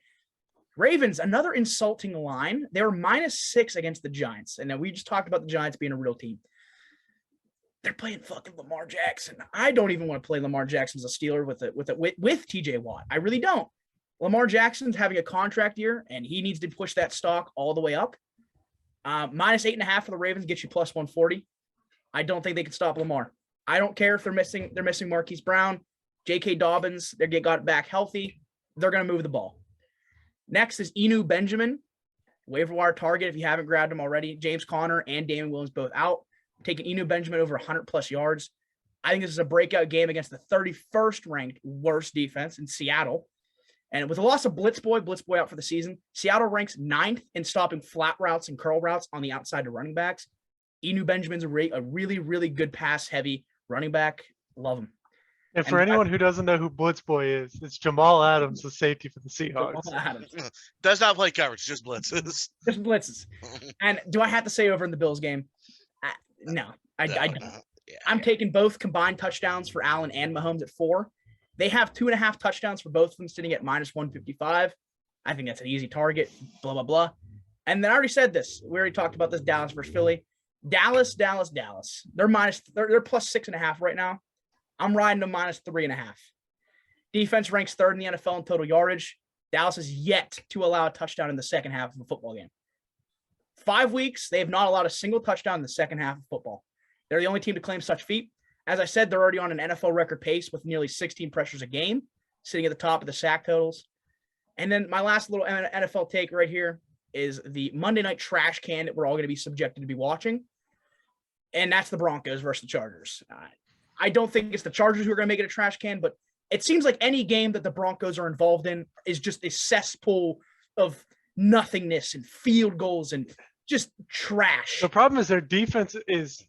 Ravens, another insulting line. They were -6 against the Giants. And now we just talked about the Giants being a real team. They're playing fucking Lamar Jackson. I don't even want to play Lamar Jackson as a Steeler with TJ Watt. I really don't. Lamar Jackson's having a contract year, and he needs to push that stock all the way up. -8.5 for the Ravens gets you +140. I don't think they can stop Lamar. I don't care if they're missing Marquise Brown, J.K. Dobbins. They got back healthy. They're going to move the ball. Next is Enu Benjamin, waiver wire target if you haven't grabbed him already. James Conner and Damon Williams both out. Taking Enu Benjamin over 100+ yards. I think this is a breakout game against the 31st ranked worst defense in Seattle. And with the loss of Blitz Boy out for the season, Seattle ranks 9th in stopping flat routes and curl routes on the outside to running backs. Enu Benjamin's a really, really good pass-heavy running back. Love him. And for anyone who doesn't know who Blitz Boy is, it's Jamal Adams, the safety for the Seahawks. Jamal Adams. Does not play coverage, just blitzes. Just blitzes. And do I have to say over in the Bills game? No, I don't. Yeah, I'm taking both combined touchdowns for Allen and Mahomes at 4. They have 2.5 touchdowns for both of them sitting at -155. I think that's an easy target, blah, blah, blah. And then I already said this. We already talked about this, Dallas versus Philly. Dallas. They're plus 6.5 right now. I'm riding to -3.5. Defense ranks 3rd in the NFL in total yardage. Dallas is yet to allow a touchdown in the second half of a football game. 5 weeks, they have not allowed a single touchdown in the second half of football. They're the only team to claim such feat. As I said, they're already on an NFL record pace with nearly 16 pressures a game, sitting at the top of the sack totals. And then my last little NFL take right here is the Monday night trash can that we're all going to be subjected to be watching. And that's the Broncos versus the Chargers. I don't think it's the Chargers who are going to make it a trash can, but it seems like any game that the Broncos are involved in is just a cesspool of nothingness and field goals and just trash. The problem is their defense is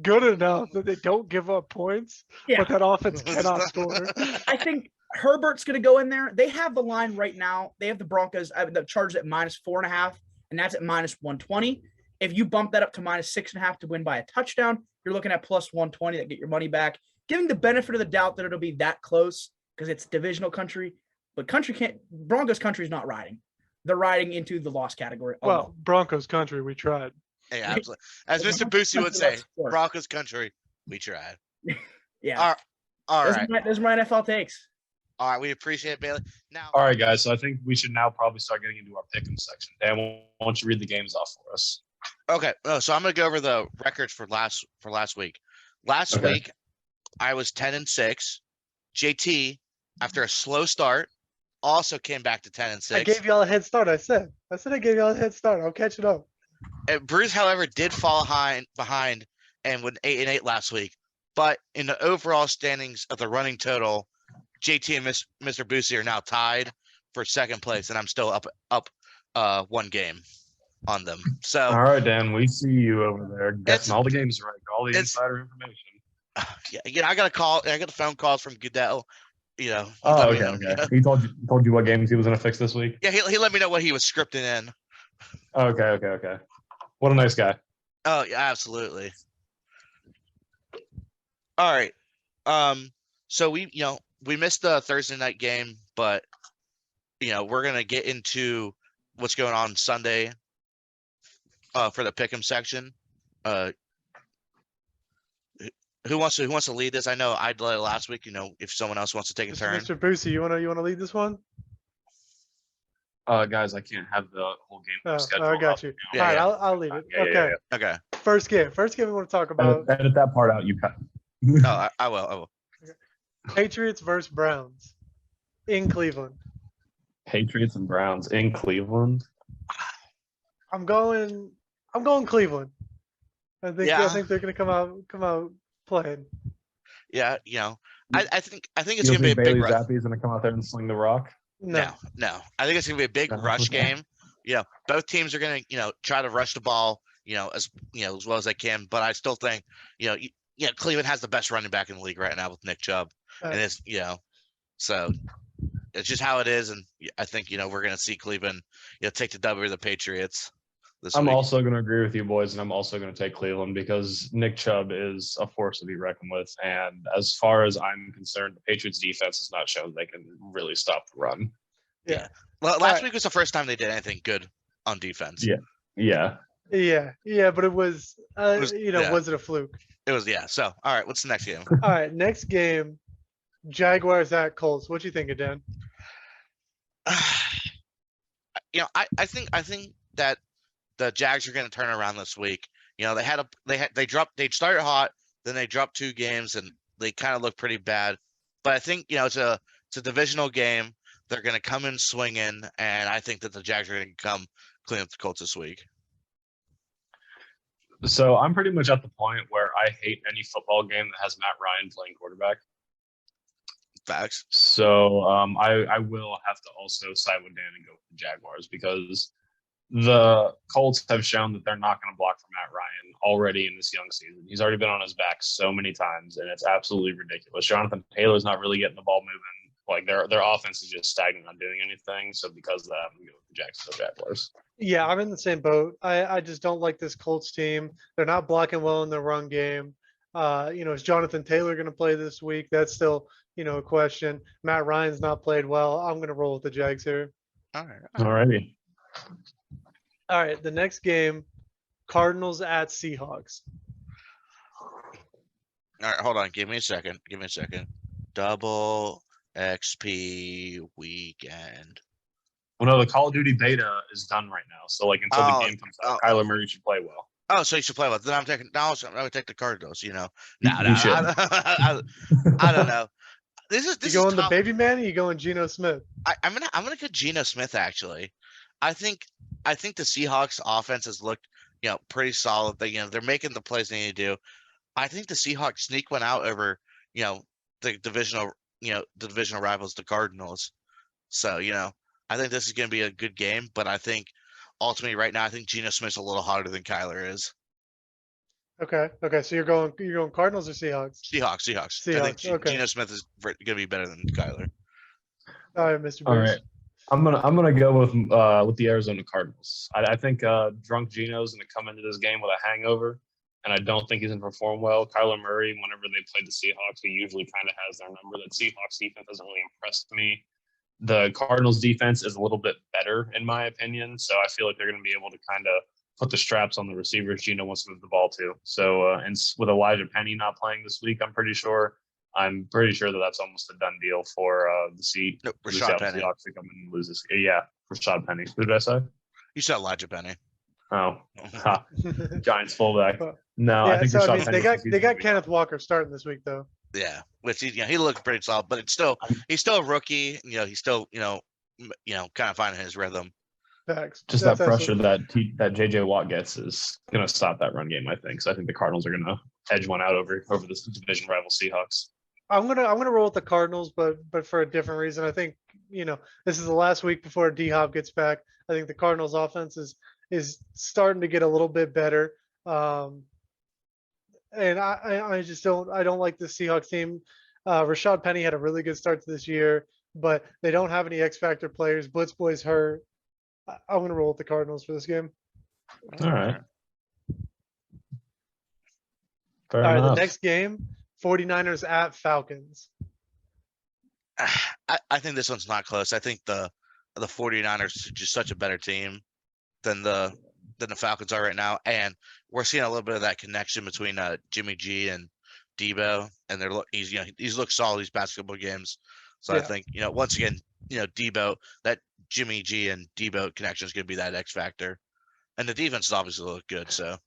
good enough that they don't give up points, but that offense cannot score. I think Herbert's going to go in there. They have the line right now. They have the Broncos, the Chargers at -4.5, and that's at -120. If you bump that up to -6.5 to win by a touchdown, you're looking at +120 that get your money back. Giving the benefit of the doubt that it'll be that close because it's divisional country, but Broncos country is not riding. They're riding into the loss category. Well, Broncos country, we tried. Hey, absolutely. As Mr. Boosie would say, Broncos country, we tried. Yeah. All right. Those are my NFL takes. All right, we appreciate it, Bailey. Now, all right, guys. So I think we should now probably start getting into our pick'em section. Dan, why don't you read the games off for us? Okay. So I'm gonna go over the records for last week. Last week, I was 10-6. JT, after a slow start, also came back to 10-6. I gave y'all a head start. I said I gave y'all a head start. I'll catch it up. And Bruce, however, did fall behind and went 8-8 last week. But in the overall standings of the running total, JT and Mr. Boosie are now tied for second place, and I'm still up one game on them. So all right, Dan, we see you over there getting all the games right, all the insider information. Yeah, I got a call. I got the phone calls from Goodell. You know. Oh, okay. He told you what games he was gonna fix this week. Yeah, he let me know what he was scripting in. Okay. What a nice guy. Oh yeah, absolutely. All right. So we missed the Thursday night game, but we're gonna get into what's going on Sunday. For the pick'em section. Who wants to lead this? I know I led it last week. If someone else wants to take a turn. Mr. Boosie, you wanna lead this one? Guys, I can't have the whole game schedule. I got you. Yeah, all right, yeah. I'll lead it. Okay. Okay. First game we want to talk about. Edit that part out. You cut. Oh, I will. Patriots versus Browns in Cleveland. Patriots and Browns in Cleveland. I'm going Cleveland. I think they're gonna come out playing. Yeah, I think it's gonna be a Bailey big rush. Zappi's gonna come out there and sling the rock. No. I think it's gonna be a big rush game. Both teams are gonna try to rush the ball as well as they can. But I still think Cleveland has the best running back in the league right now with Nick Chubb, and it's so it's just how it is. And I think we're gonna see Cleveland take the W of the Patriots. I'm also going to agree with you, boys, and I'm also going to take Cleveland because Nick Chubb is a force to be reckoned with. And as far as I'm concerned, the Patriots defense has not shown they can really stop the run. Yeah. Well, last week was the first time they did anything good on defense. Yeah. But it was, was it a fluke? It was, yeah. So, all right, what's the next game? All right, next game, Jaguars at Colts. What you think, Dan? I think that the Jags are going to turn around this week. They started hot, then they dropped 2 games, and they kind of look pretty bad. But I think it's a divisional game. They're going to come in swinging, and I think that the Jags are going to come clean up the Colts this week. So I'm pretty much at the point where I hate any football game that has Matt Ryan playing quarterback. Facts. So I will have to also side with Dan and go with the Jaguars because the Colts have shown that they're not going to block for Matt Ryan already in this young season. He's already been on his back so many times, and it's absolutely ridiculous. Jonathan Taylor's not really getting the ball moving. Like their offense is just stagnant on doing anything. So because of that, I'm going to go with the Jacksonville Jaguars. Yeah, I'm in the same boat. I just don't like this Colts team. They're not blocking well in the run game. Is Jonathan Taylor going to play this week? That's still, a question. Matt Ryan's not played well. I'm going to roll with the Jags here. All right. Alrighty. All right, the next game, Cardinals at Seahawks. All right, hold on. Give me a second. Double XP weekend. Well, no, the Call of Duty beta is done right now. So like until the game comes out, Kyler Murray should play well. Oh, so you should play well. Then I'm gonna take the Cardinals. You I don't know. This You is going the tough. baby man? Or you going Geno Smith? I'm gonna go Geno Smith actually. I think the Seahawks offense has looked pretty solid. They're making the plays they need to do. I think the Seahawks sneak one out over the divisional rivals, the Cardinals. So I think this is gonna be a good game, but I think ultimately right now I think Geno Smith's a little hotter than Kyler is. Okay. So you're going Cardinals or Seahawks? Seahawks. I think okay. Geno Smith is gonna be better than Kyler. All right, Mr. Bruce. All right. I'm gonna go with the Arizona Cardinals. I think drunk Geno's gonna come into this game with a hangover, and I don't think he's gonna perform well. Kyler Murray, whenever they play the Seahawks, he usually kind of has their number. The Seahawks defense doesn't really impress me. The Cardinals defense is a little bit better in my opinion, so I feel like they're gonna be able to kind of put the straps on the receivers Geno wants to move the ball to. So and with Elijah Penny not playing this week, I'm pretty sure that that's almost a done deal for the Rashad Penny. Seahawks to come in and lose this. Yeah, Rashad Penny. Who did I say? You said Elijah Penny. Oh, Giants fullback. No, Yeah, I think so Rashad Penny. they got Kenneth Walker starting this week though. Yeah, which he looked pretty solid, but he's still a rookie. He's still kind of finding his rhythm. Facts. Just That's that pressure absolutely- that JJ Watt gets is going to stop that run game. I think. So I think the Cardinals are going to edge one out over this division rival Seahawks. I'm gonna roll with the Cardinals, but for a different reason. I think this is the last week before D Hop gets back. I think the Cardinals offense is starting to get a little bit better. And I just don't like the Seahawks team. Rashad Penny had a really good start to this year, but they don't have any X Factor players. Blitz Boy's hurt. I'm gonna roll with the Cardinals for this game. All right. Fair All right, enough. the next game, 49ers at Falcons. I think this one's not close. I think the 49ers are just such a better team than the Falcons are right now, and we're seeing a little bit of that connection between Jimmy G and Debo, and he's looked solid these past couple of games. So Yeah. I think once again Debo, that Jimmy G and Debo connection is going to be that X factor, and the defense is obviously look good. So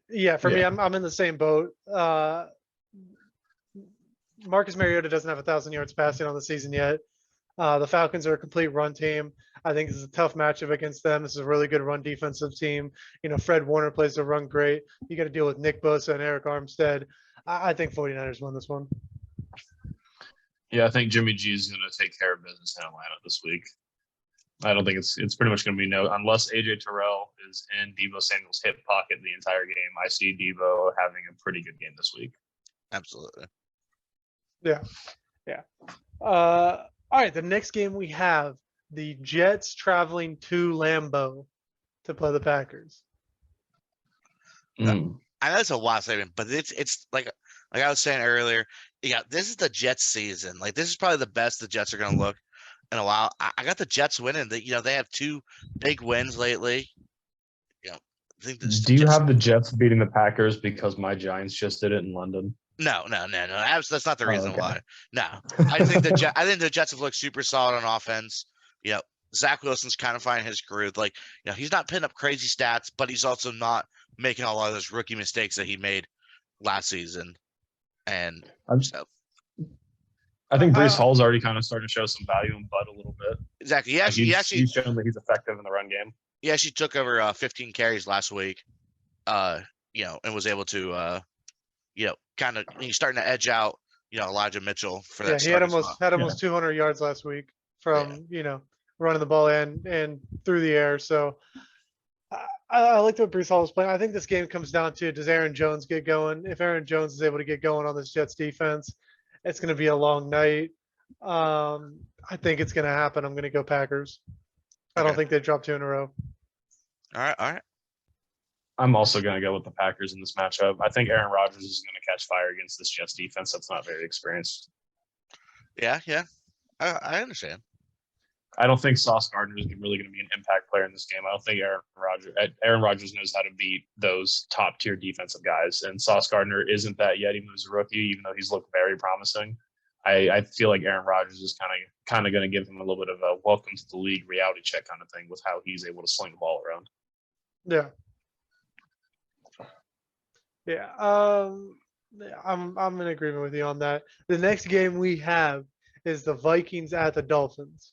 Yeah, for me, Yeah. I'm in the same boat. Marcus Mariota doesn't have 1,000 yards passing on the season yet. The Falcons are a complete run team. I think this is a tough matchup against them. This is a really good run defensive team. Fred Warner plays the run great. You got to deal with Nick Bosa and Eric Armstead. I think 49ers won this one. Yeah, I think Jimmy G is going to take care of business in Atlanta this week. I don't think it's pretty much going to be unless AJ Terrell is in Debo Samuel's hip pocket the entire game. I see Debo having a pretty good game this week. absolutely. Yeah. All right, the next game we have the Jets traveling to Lambeau to play the Packers. Mm. I know it's a wild statement, but it's like I was saying earlier. Yeah, this is the Jets season. Like this is probably the best the Jets are going to look in a while. I got the Jets winning. They have two big wins lately. I think Do you have the Jets beating the Packers because my Giants just did it in London? No. That's not the reason okay. why. No, I think the Jets have looked super solid on offense. Zach Wilson's kind of finding his groove. Like, he's not putting up crazy stats, but he's also not making a lot of those rookie mistakes that he made last season. And I think Breece Hall's already kind of starting to show some value in Bud a little bit. exactly. He's shown that he's effective in the run game. He actually took over 15 carries last week. And was able to, he's starting to edge out Elijah Mitchell for Yeah, that he had starting spot. almost 200 yards last week from running the ball and through the air. So I liked what Brees Hall was playing. I think this game comes down to, does Aaron Jones get going? If Aaron Jones is able to get going on this Jets defense, it's going to be a long night. I think it's going to happen. I'm going to go Packers. I don't Okay. think they drop 2 in a row. All right. I'm also going to go with the Packers in this matchup. I think Aaron Rodgers is going to catch fire against this Jets defense that's not very experienced. Yeah. I understand. I don't think Sauce Gardner is really going to be an impact player in this game. I don't think Aaron Rodgers knows how to beat those top tier defensive guys, and Sauce Gardner isn't that yet, even as a rookie. Even though he's looked very promising, I feel like Aaron Rodgers is kind of going to give him a little bit of a welcome to the league reality check kind of thing with how he's able to sling the ball around. Yeah. Yeah. I'm in agreement with you on that. The next game we have is the Vikings at the Dolphins.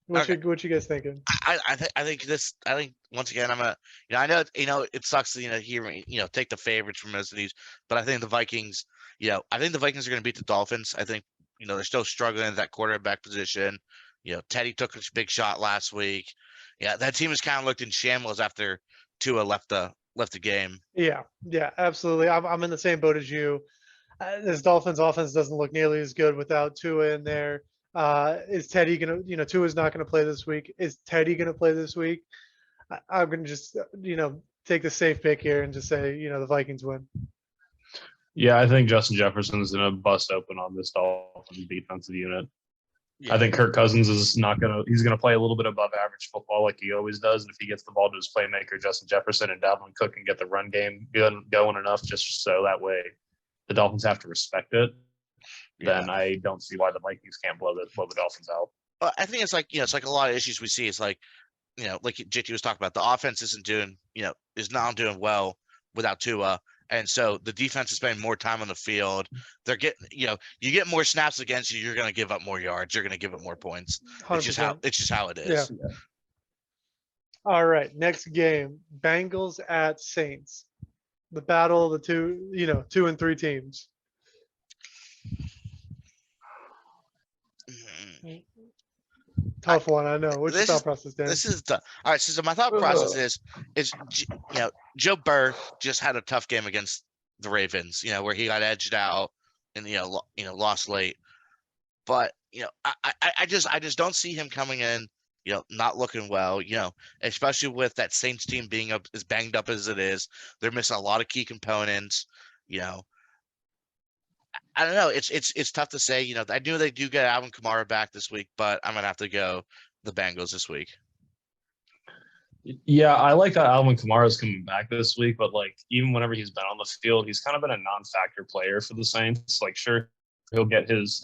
What you guys thinking? I think once again I'm gonna I know it sucks to hear take the favorites from most of these, but I think the Vikings I think the Vikings are gonna beat the Dolphins. I think they're still struggling at that quarterback position. Teddy took a big shot last week. Yeah, that team has kind of looked in shambles after Tua left the game. Yeah, absolutely. I'm in the same boat as you. This Dolphins offense doesn't look nearly as good without Tua in there. Is Teddy gonna? Tua's not gonna play this week. Is Teddy gonna play this week? I'm gonna just take the safe pick here and just say the Vikings win. Yeah, I think Justin Jefferson is going to bust open on this Dolphins defensive unit. Yeah. I think Kirk Cousins is he's going to play a little bit above average football like he always does. And if he gets the ball to his playmaker, Justin Jefferson, and Dalvin Cook can get the run game going enough just so that way the Dolphins have to respect it, then I don't see why the Vikings can't blow the Dolphins out. Well, I think it's like, it's like a lot of issues we see. It's like, like JT was talking about, the offense isn't doing, is not doing well without Tua. And so the defense is spending more time on the field. They're getting, you get more snaps against you, you're going to give up more yards. You're going to give up more points. 100%. It's just how it is. Yeah. All right, next game, Bengals at Saints. The battle of the 2 and 3 teams. Tough one, I know. What's your thought process, Dan? This is tough. All right, so my thought process is Joe Burr just had a tough game against the Ravens, where he got edged out and lost late. But I just don't see him coming in, not looking well, especially with that Saints team being as banged up as it is. They're missing a lot of key components, I don't know. It's tough to say. I knew they do get Alvin Kamara back this week, but I'm gonna have to go the Bengals this week. Yeah, I like that Alvin Kamara is coming back this week, but even whenever he's been on the field, he's kind of been a non-factor player for the Saints. Sure, he'll get his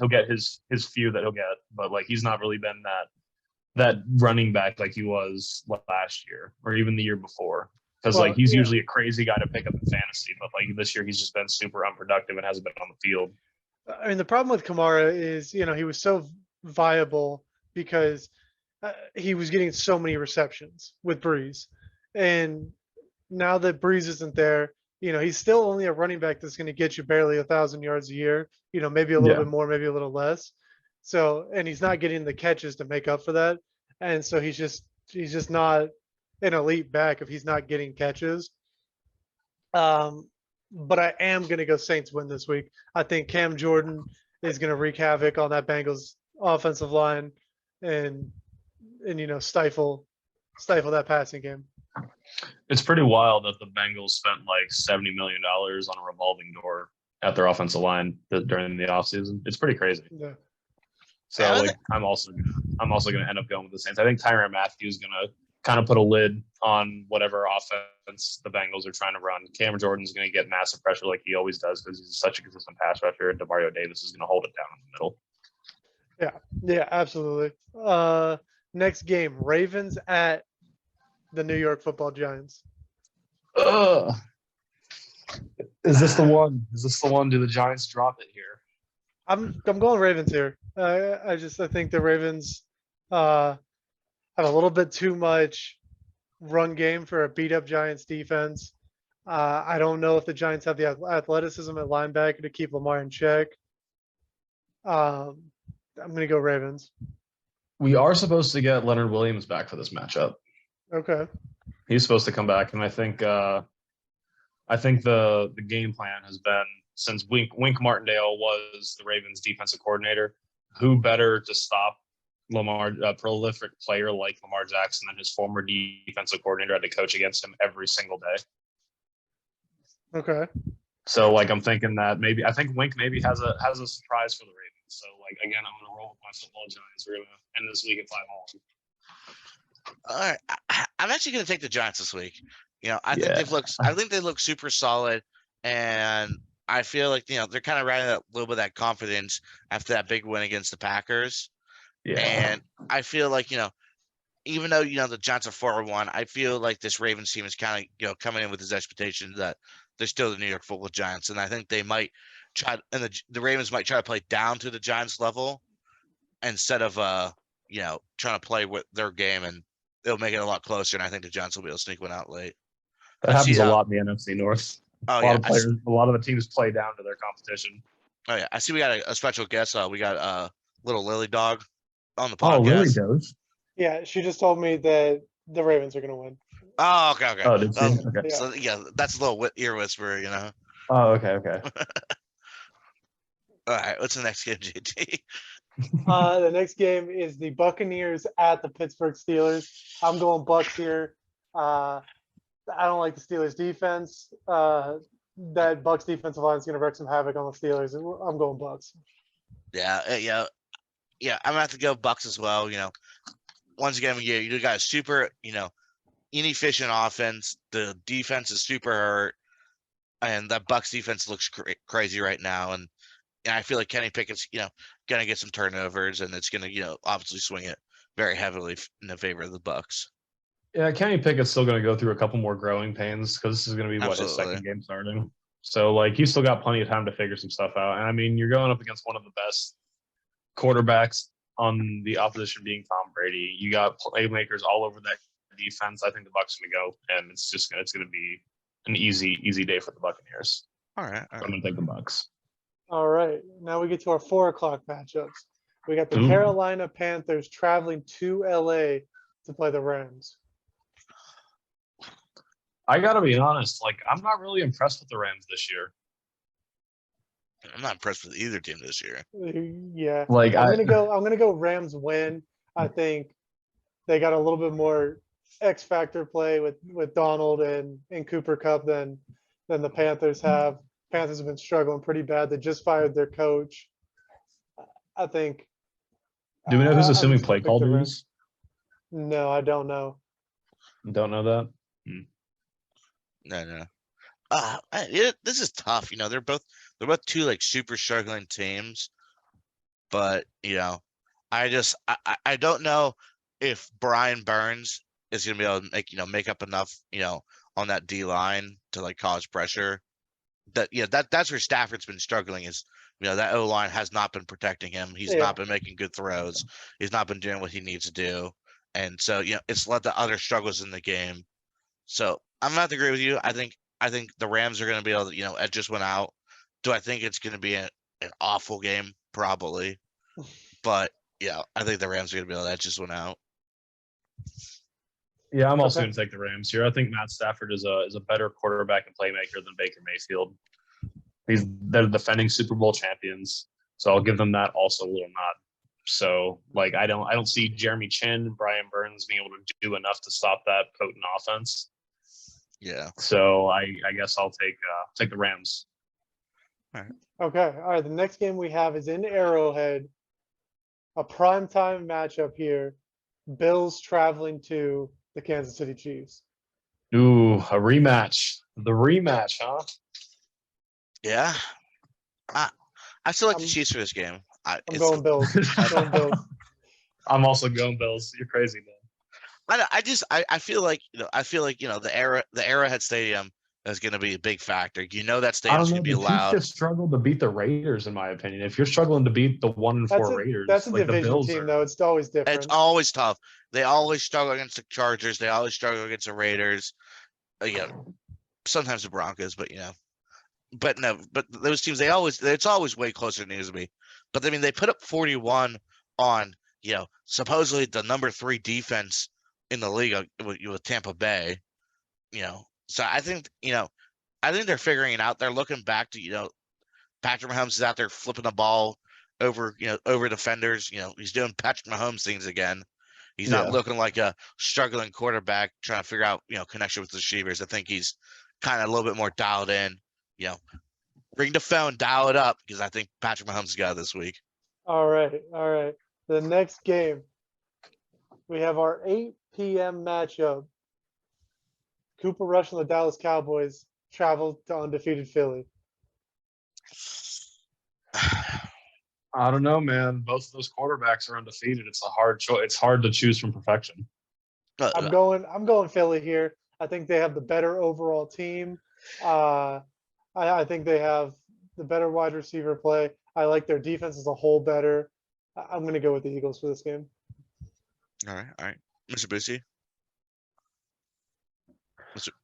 few that he'll get, but he's not really been that running back like he was last year or even the year before. Because he's usually a crazy guy to pick up in fantasy, but this year he's just been super unproductive and hasn't been on the field. I mean, the problem with Kamara is, he was so viable because he was getting so many receptions with Breeze. And now that Breeze isn't there, he's still only a running back that's going to get you barely 1,000 yards a year, maybe a little bit more, maybe a little less. So, and he's not getting the catches to make up for that. And so he's just not an elite back if he's not getting catches. But I am going to go Saints win this week. I think Cam Jordan is going to wreak havoc on that Bengals offensive line and stifle that passing game. It's pretty wild that the Bengals spent $70 million on a revolving door at their offensive line during the offseason. It's pretty crazy. Yeah. So I'm also going to end up going with the Saints. I think Tyrann Mathieu is going to kind of put a lid on whatever offense the Bengals are trying to run. Cam Jordan's going to get massive pressure like he always does because he's such a consistent pass rusher, and Demario Davis is going to hold it down in the middle. Yeah, absolutely. Next game, Ravens at the New York Football Giants. Is this the one? Do the Giants drop it here? I'm going Ravens here. I think the Ravens have a little bit too much run game for a beat up Giants defense. I don't know if the Giants have the athleticism at linebacker to keep Lamar in check. I'm going to go Ravens. We are supposed to get Leonard Williams back for this matchup. Okay. He's supposed to come back, and I think the game plan has been, since Wink Martindale was the Ravens defensive coordinator, who better to stop Lamar, a prolific player like Lamar Jackson, than his former defensive coordinator had to coach against him every single day. Okay. So like I'm thinking that I think Wink maybe has a surprise for the Ravens. So like again, I'm gonna roll with my football Giants. We're gonna end this week at 5-1. All right, I'm actually going to take the Giants this week. I think Yeah. they look super solid, and I feel like they're kind of riding a little bit of that confidence after that big win against the Packers. Yeah. And I feel like even though the Giants are 4-1, I feel like this Ravens team is kind of coming in with this expectation that they're still the New York Football Giants, and I think they might try, and the Ravens might try to play down to the Giants level instead of trying to play with their game, and it'll make it a lot closer. And I think the Giants will be able to sneak one out late. That happens a lot in the NFC North. Oh A yeah, lot of the teams play down to their competition. oh yeah. I see. We got a special guest. We got little Lily Dog on the Oh, podcast. Lily Doge. Yeah, she just told me that the Ravens are going to win. Oh, okay, okay. Oh, did she? Okay. So yeah, that's a little ear whisperer, Oh, okay. All right, what's the next game, JT? The next game is the Buccaneers at the Pittsburgh Steelers. I'm going Bucks here. I don't like the Steelers defense. That Bucks defensive line is going to wreak some havoc on the Steelers. I'm going Bucks. Yeah. I'm gonna have to go Bucks as well. Once again, you got a super, inefficient offense. The defense is super hurt, and that Bucks defense looks crazy right now. And I feel like Kenny Pickett's, gonna get some turnovers, and it's gonna, obviously swing it very heavily in the favor of the Bucks. Yeah, Kenny Pickett's still going to go through a couple more growing pains because this is going to be his Absolutely. second game starting. So like he's still got plenty of time to figure some stuff out. And I mean, you're going up against one of the best quarterbacks on the opposition, being Tom Brady. You got playmakers all over that defense. I think the Bucks are going to go, and it's going to be an easy day for the Buccaneers. All right. I'm going to take the Bucks. All right. Now we get to our 4:00 matchups. We got the Ooh. Carolina Panthers traveling to LA to play the Rams. I got to be honest. Like, I'm not really impressed with the Rams this year. I'm not impressed with either team this year. Yeah. Like, I'm gonna go Rams win. I think they got a little bit more X factor play with Donald and Cooper Kupp than the Panthers have. Panthers have been struggling pretty bad. They just fired their coach. I think. Do we know who's I'm assuming just gonna play pick the caller Rams. is? No, I don't know. Don't know that. No. This is tough. They're both two like super struggling teams, but I don't know if Brian Burns is gonna be able to make up enough on that D line to like cause pressure. That's where Stafford's been struggling, is that O line has not been protecting him. He's not been making good throws. He's not been doing what he needs to do, and so it's led to other struggles in the game. So I'm gonna have to agree with you. I think the Rams are going to be able to, edge this one out. Do I think it's going to be an awful game? Probably. But, I think the Rams are going to be able to edge this one out. Yeah, I'm also Okay. going to take the Rams here. I think Matt Stafford is a better quarterback and playmaker than Baker Mayfield. They're defending Super Bowl champions, so I'll give them that also a little nod. So, like, I don't see Jeremy Chin, Brian Burns being able to do enough to stop that potent offense. Yeah. So I guess I'll take the Rams. Okay. All right. The next game we have is in Arrowhead, a primetime matchup here. Bills traveling to the Kansas City Chiefs. Ooh, a rematch. The rematch, huh? Yeah. I still like the I'm- Chiefs for this game. I'm going Bills. I'm going Bills. I'm also going Bills. You're crazy, man. I feel like the Arrowhead Stadium is going to be a big factor. That I stadium's don't going know. to be The Chiefs loud. just struggled to beat the Raiders, in my opinion. If you're struggling to beat the 1-4 Raiders, That's a like the division Bills team, are. though. It's always different. It's always tough. They always struggle against the Chargers. They always struggle against the Raiders. sometimes the Broncos, but but no, but those teams it's always way closer than it needs to be. But I mean, they put up 41 on supposedly the number 3 defense in the league with Tampa Bay. So I think they're figuring it out. They're looking back to Patrick Mahomes is out there flipping the ball over defenders. He's doing Patrick Mahomes things again. He's not looking like a struggling quarterback trying to figure out connection with the receivers. I think he's kind of a little bit more dialed in. Ring the phone, dial it up, because I think Patrick Mahomes got it this week. All right. The next game, we have our 8 p.m. matchup. Cooper Rush and the Dallas Cowboys travel to undefeated Philly. I don't know, man. Both of those quarterbacks are undefeated. It's a hard choice. It's hard to choose from perfection. I'm going Philly here. I think they have the better overall team. I think they have the better wide receiver play. I like their defense as a whole better. I'm going to go with the Eagles for this game. All right, Mr. Boosie.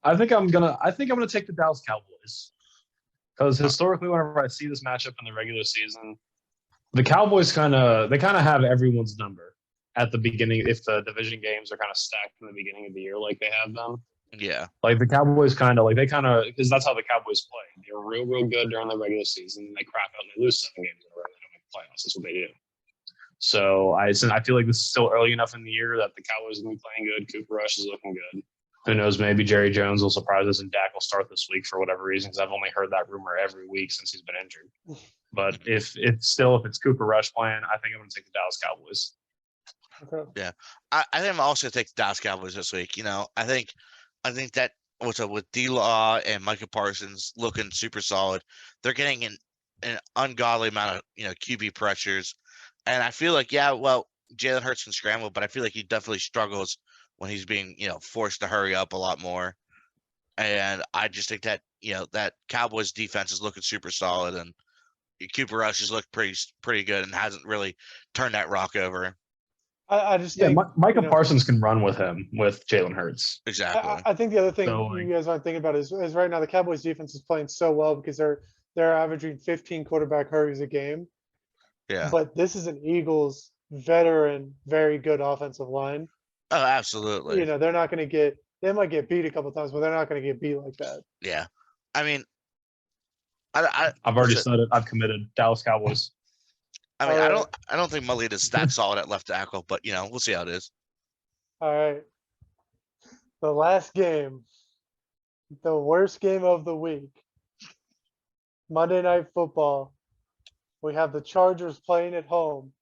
I think I'm gonna take the Dallas Cowboys, because historically, whenever I see this matchup in the regular season, the Cowboys kind of have everyone's number at the beginning. If the division games are kind of stacked in the beginning of the year, like they have them. Yeah. Like the Cowboys because that's how the Cowboys play. They're real good during the regular season, and they crap out and they lose 7 games in a row. They don't make the playoffs. That's what they do. So I feel like this is still early enough in the year that the Cowboys are going to be playing good. Cooper Rush is looking good. Who knows? Maybe Jerry Jones will surprise us and Dak will start this week for whatever reason, because I've only heard that rumor every week since he's been injured. But if it's Cooper Rush playing, I think I'm going to take the Dallas Cowboys. Okay. Yeah, I think I'm also going to take the Dallas Cowboys this week. I think that with D-Law and Micah Parsons looking super solid, they're getting an ungodly amount of QB pressures, and I feel like Jalen Hurts can scramble, but I feel like he definitely struggles when he's being forced to hurry up a lot more. And I just think that that Cowboys defense is looking super solid, and Cooper Rush has looked pretty good and hasn't really turned that rock over. I just think Micah Parsons can run with him with Jalen Hurts. Exactly. I think the other thing you guys aren't thinking about is right now the Cowboys defense is playing so well because they're averaging 15 quarterback hurries a game. Yeah. But this is an Eagles veteran, very good offensive line. Oh, absolutely. They're not going to they might get beat a couple times, but they're not going to get beat like that. Yeah. I mean, I've already said it. I've committed. Dallas Cowboys. I mean, I don't think Malik is that solid at left tackle, but we'll see how it is. All right. The last game, the worst game of the week. Monday Night Football. We have the Chargers playing at home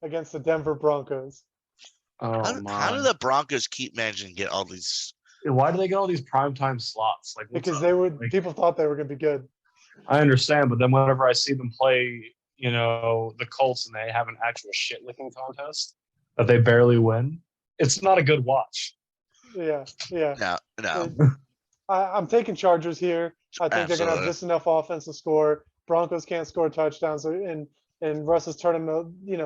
against the Denver Broncos. Oh, how do the Broncos keep managing to get all these? Why do they get all these primetime slots? Because people thought they were going to be good. I understand, but then whenever I see them play, the Colts, and they have an actual shit-licking contest that they barely win, it's not a good watch. Yeah. No. I'm taking Chargers here. I think they're going to have just enough offense to score. Broncos can't score touchdowns, and Russ is turning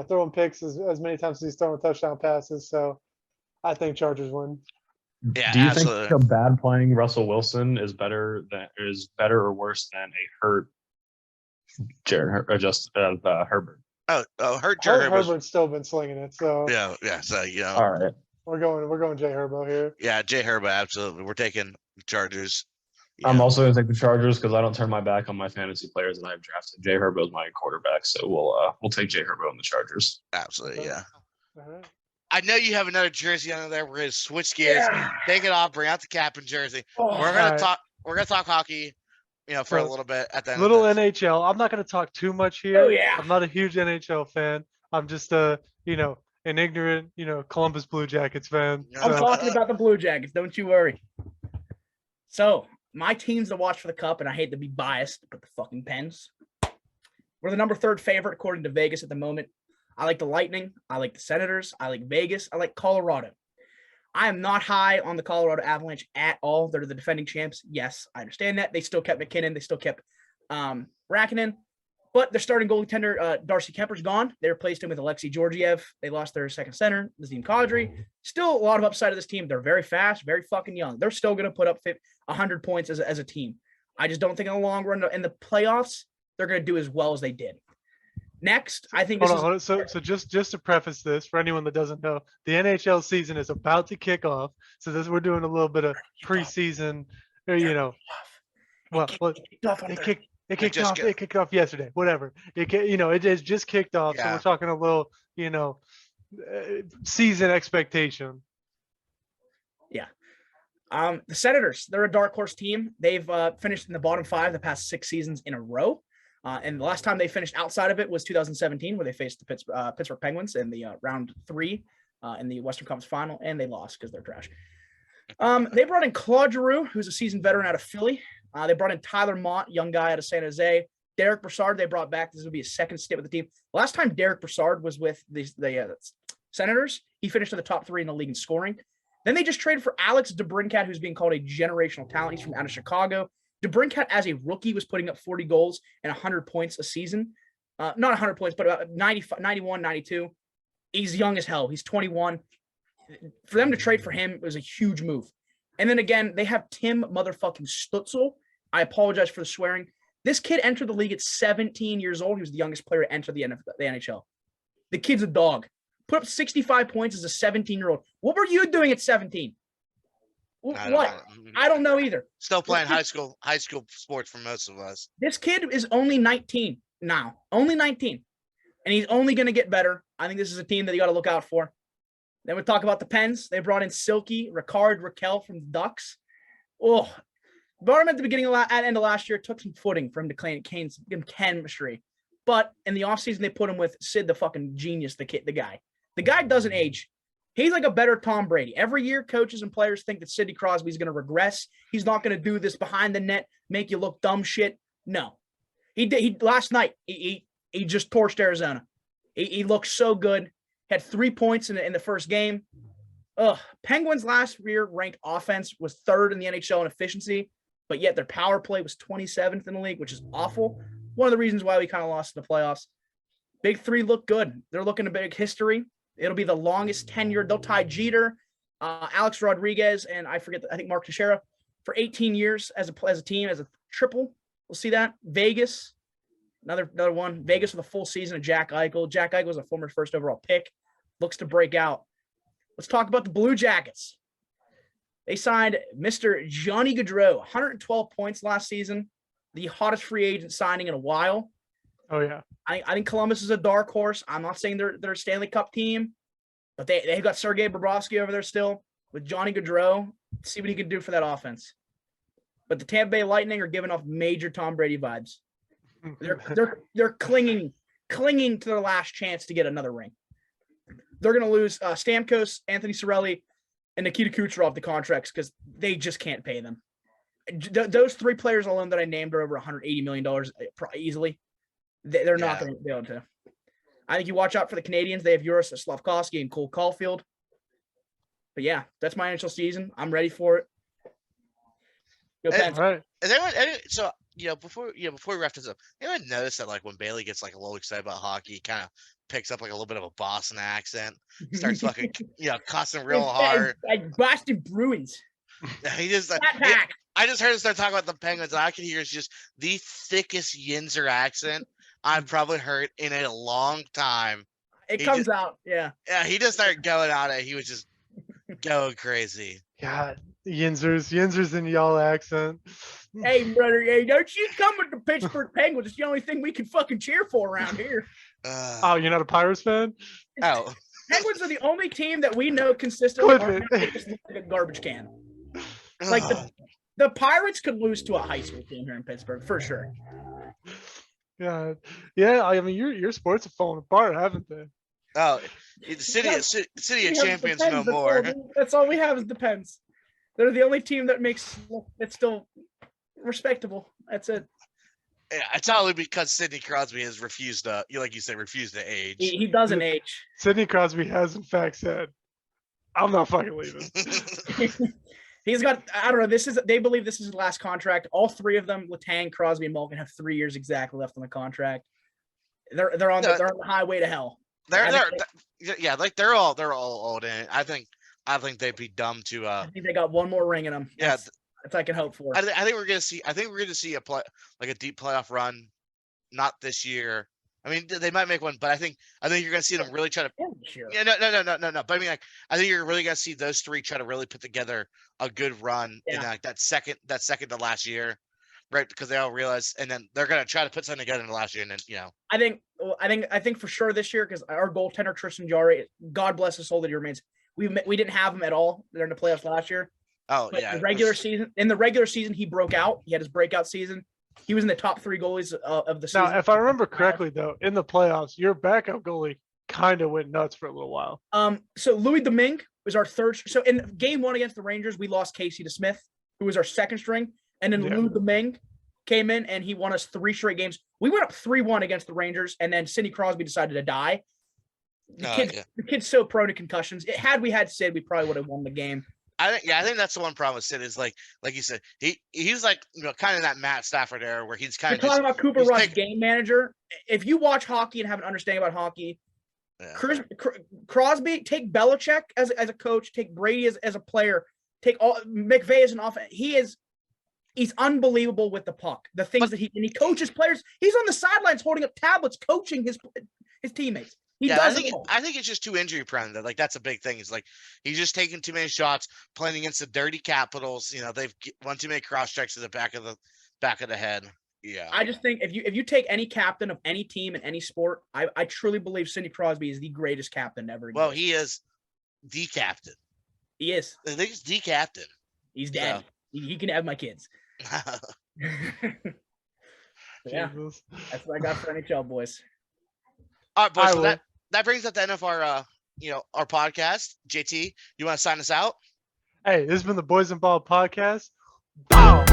throwing picks as many times as he's throwing touchdown passes. So I think Chargers win. Yeah, do you absolutely. think a bad playing Russell Wilson is better or worse than a hurt Herbert? Hurt Jared Herbert's still been slinging it. So yeah. So all right, we're going Jay Herbo here. Yeah, Jay Herbert, absolutely. We're taking Chargers. I'm also going to take the Chargers because I don't turn my back on my fantasy players that I've drafted. Jay Herbo is my quarterback, so we'll take Jay Herbo on the Chargers. Absolutely, yeah. All right. I know you have another jersey under there. We're going to switch gears, take it off, bring out the cap and jersey. We're going to talk hockey, for a little bit at the end. Little NHL. I'm not going to talk too much here. Oh, yeah. I'm not a huge NHL fan. I'm just an ignorant, Columbus Blue Jackets fan. I'm talking about the Blue Jackets. Don't you worry. So my teams to watch for the Cup, and I hate to be biased, but the fucking Pens. We're the number 3 favorite according to Vegas at the moment. I like the Lightning. I like the Senators. I like Vegas. I like Colorado. I am not high on the Colorado Avalanche at all. They're the defending champs. Yes, I understand that. They still kept McKinnon. They still kept Rakkinen. But their starting goaltender, Darcy Kemper's gone. They replaced him with Alexei Georgiev. They lost their second center, Nazem Kadri. Still a lot of upside of this team. They're very fast, very fucking young. They're still going to put up 100 points as a team. I just don't think in the long run, in the playoffs, they're going to do as well as they did. Next, I think Hold on. So just to preface this, for anyone that doesn't know, the NHL season is about to kick off. So we're doing a little bit of preseason, well, it kicked off yesterday. Whatever. It has just kicked off. So Yeah. we're talking a little, season expectation. Yeah. The Senators, they're a dark horse team. They've finished in the bottom 5 the past 6 seasons in a row. And the last time they finished outside of it was 2017, where they faced the Pittsburgh Penguins in the round 3 in the Western Conference Final, and they lost because they're trash. They brought in Claude Giroux, who's a seasoned veteran out of Philly. They brought in Tyler Mott, young guy out of San Jose. Derek Brassard, they brought back. This will be his second stint with the team. Last time Derek Brassard was with the Senators, he finished in the top 3 in the league in scoring. Then they just traded for Alex DeBrincat, who's being called a generational talent. He's from out of Chicago. DeBrincat, as a rookie, was putting up 40 goals and 100 points a season. Not 100 points, but about 91, 92. He's young as hell. He's 21. For them to trade for him was a huge move. And then again, they have Tim motherfucking Stutzel. I apologize for the swearing. This kid entered the league at 17 years old. He was the youngest player to enter the NHL. The kid's a dog. Put up 65 points as a 17-year-old. What were you doing at 17? What? I don't know either. Still playing high school sports for most of us. This kid is only 19 now. Only 19. And he's only going to get better. I think this is a team that you got to look out for. Then we talk about the Pens. They brought in Silky, Ricard, Raquel from the Ducks. Oh, brought him at the beginning at end of last year. Took some footing for him to claim chemistry. But in the offseason, they put him with Sid, the fucking genius, the guy. The guy doesn't age. He's like a better Tom Brady. Every year, coaches and players think that Sidney Crosby is going to regress. He's not going to do this behind the net, make you look dumb shit. No. He did. Last night, he just torched Arizona. He looked so good. Had 3 points in the first game. Penguins last year ranked offense was 3rd in the NHL in efficiency, but yet their power play was 27th in the league, which is awful. One of the reasons why we kind of lost in the playoffs. Big 3 look good. They're looking to make history. It'll be the longest tenure. They'll tie Jeter, Alex Rodriguez, and I think Mark Teixeira for 18 years as a team, as a triple. We'll see that. Vegas, another one. Vegas with a full season of Jack Eichel. Jack Eichel was a former first overall pick. Looks to break out. Let's talk about the Blue Jackets. They signed Mr. Johnny Gaudreau, 112 points last season, the hottest free agent signing in a while. Oh, yeah. I think Columbus is a dark horse. I'm not saying they're a Stanley Cup team, but they've got Sergei Bobrovsky over there still with Johnny Gaudreau. See what he can do for that offense. But the Tampa Bay Lightning are giving off major Tom Brady vibes. They're clinging to their last chance to get another ring. They're going to lose Stamkos, Anthony Cirelli, and Nikita Kucherov the contracts because they just can't pay them. Those 3 players alone that I named are over $180 million easily. They're not going to be able to. I think you watch out for the Canadians. They have Joris Slavkovsky and Cole Caulfield. But yeah, that's my initial season. I'm ready for it. Go Pens. Right. Is anyone so before we wrap this up, anyone notice that like when Bailey gets like a little excited about hockey, he kind of picks up like a little bit of a Boston accent, starts fucking cussing real hard. Boston Bruins. He just I just heard him start talking about the Penguins, and I can hear it's just the thickest Yinzer accent I've probably heard in a long time. It comes out, yeah. Yeah, he just started going at it. He was just going crazy. God, Yinzer's in y'all accent. Hey, brother, hey, don't you come with the Pittsburgh Penguins. It's the only thing we can fucking cheer for around here. Oh, you're not a Pirates fan? Oh. Penguins are the only team that we know consistently are just like a garbage can. Like the Pirates could lose to a high school team here in Pittsburgh for sure. Yeah. I mean, your sports have fallen apart, haven't they? Oh, the city of champions no more. That's all we have is the Pens. They're the only team that makes it still respectable. That's it. Yeah, it's only because Sidney Crosby has refused to, like you said, refused to age. He doesn't age. Sidney Crosby has in fact said, "I'm not fucking leaving." He's got, I don't know, they believe this is his last contract. All 3 of them, Letang, Crosby, and Malkin, have 3 years exactly left on the contract. They're on No. they're on the highway to hell. They're I think yeah, like they're all old, and I think they'd be dumb to I think they got one more ring in them. yeah. That's I can hope for. I think we're gonna see. I think we're gonna see a deep playoff run, not this year. I mean, they might make one, but I think you're gonna see them really try to. This year. Yeah, no. But I mean, like, I think you're really gonna see those three try to really put together a good run in Yeah. like that second to last year, right? Because they all realize, and then they're gonna try to put something together in the last year, and then I think for sure this year, because our goaltender Tristan Jarry, God bless his soul that he remains. We didn't have him at all during the playoffs last year. oh But yeah, in the regular season, he broke out. He had his breakout season. He was in the top 3 goalies of the season. Now, if I remember correctly, though, in the playoffs, your backup goalie kind of went nuts for a little while. So Louis Domingue was our third. So in game 1 against the Rangers, we lost Casey DeSmith, who was our second string, and then Yeah. Louis Domingue came in and he won us 3 straight games. We went up 3-1 against the Rangers, and then Sidney Crosby decided to die. The kid's so prone to concussions. Had we had Sid, we probably would have won the game. I think that's the one problem with Sid is like you said, he's like kind of that Matt Stafford era where he's kind You're of just talking about Cooper he's Rush, taking- game manager. If you watch hockey and have an understanding about hockey, Crosby, take Belichick as a coach, take Brady as a player, take all McVay as an offense. He's unbelievable with the puck. The things that he coaches players. He's on the sidelines holding up tablets, coaching his teammates. He does it all. I think it's just too injury prone. Like that's a big thing. Is like he's just taking too many shots, playing against the dirty Capitals. They've won too many cross checks to the back of the head. Yeah. I just think if you take any captain of any team in any sport, I truly believe Sidney Crosby is the greatest captain ever. Well, he is the captain. He is. I think he's the captain. He's dead. He can have my kids. Yeah, Jesus. that's what I got for NHL boys. All right, boys. I So will. that brings us to the end of our our podcast. JT, you want to sign us out? Hey, this has been the Boys and Ball podcast. Bow!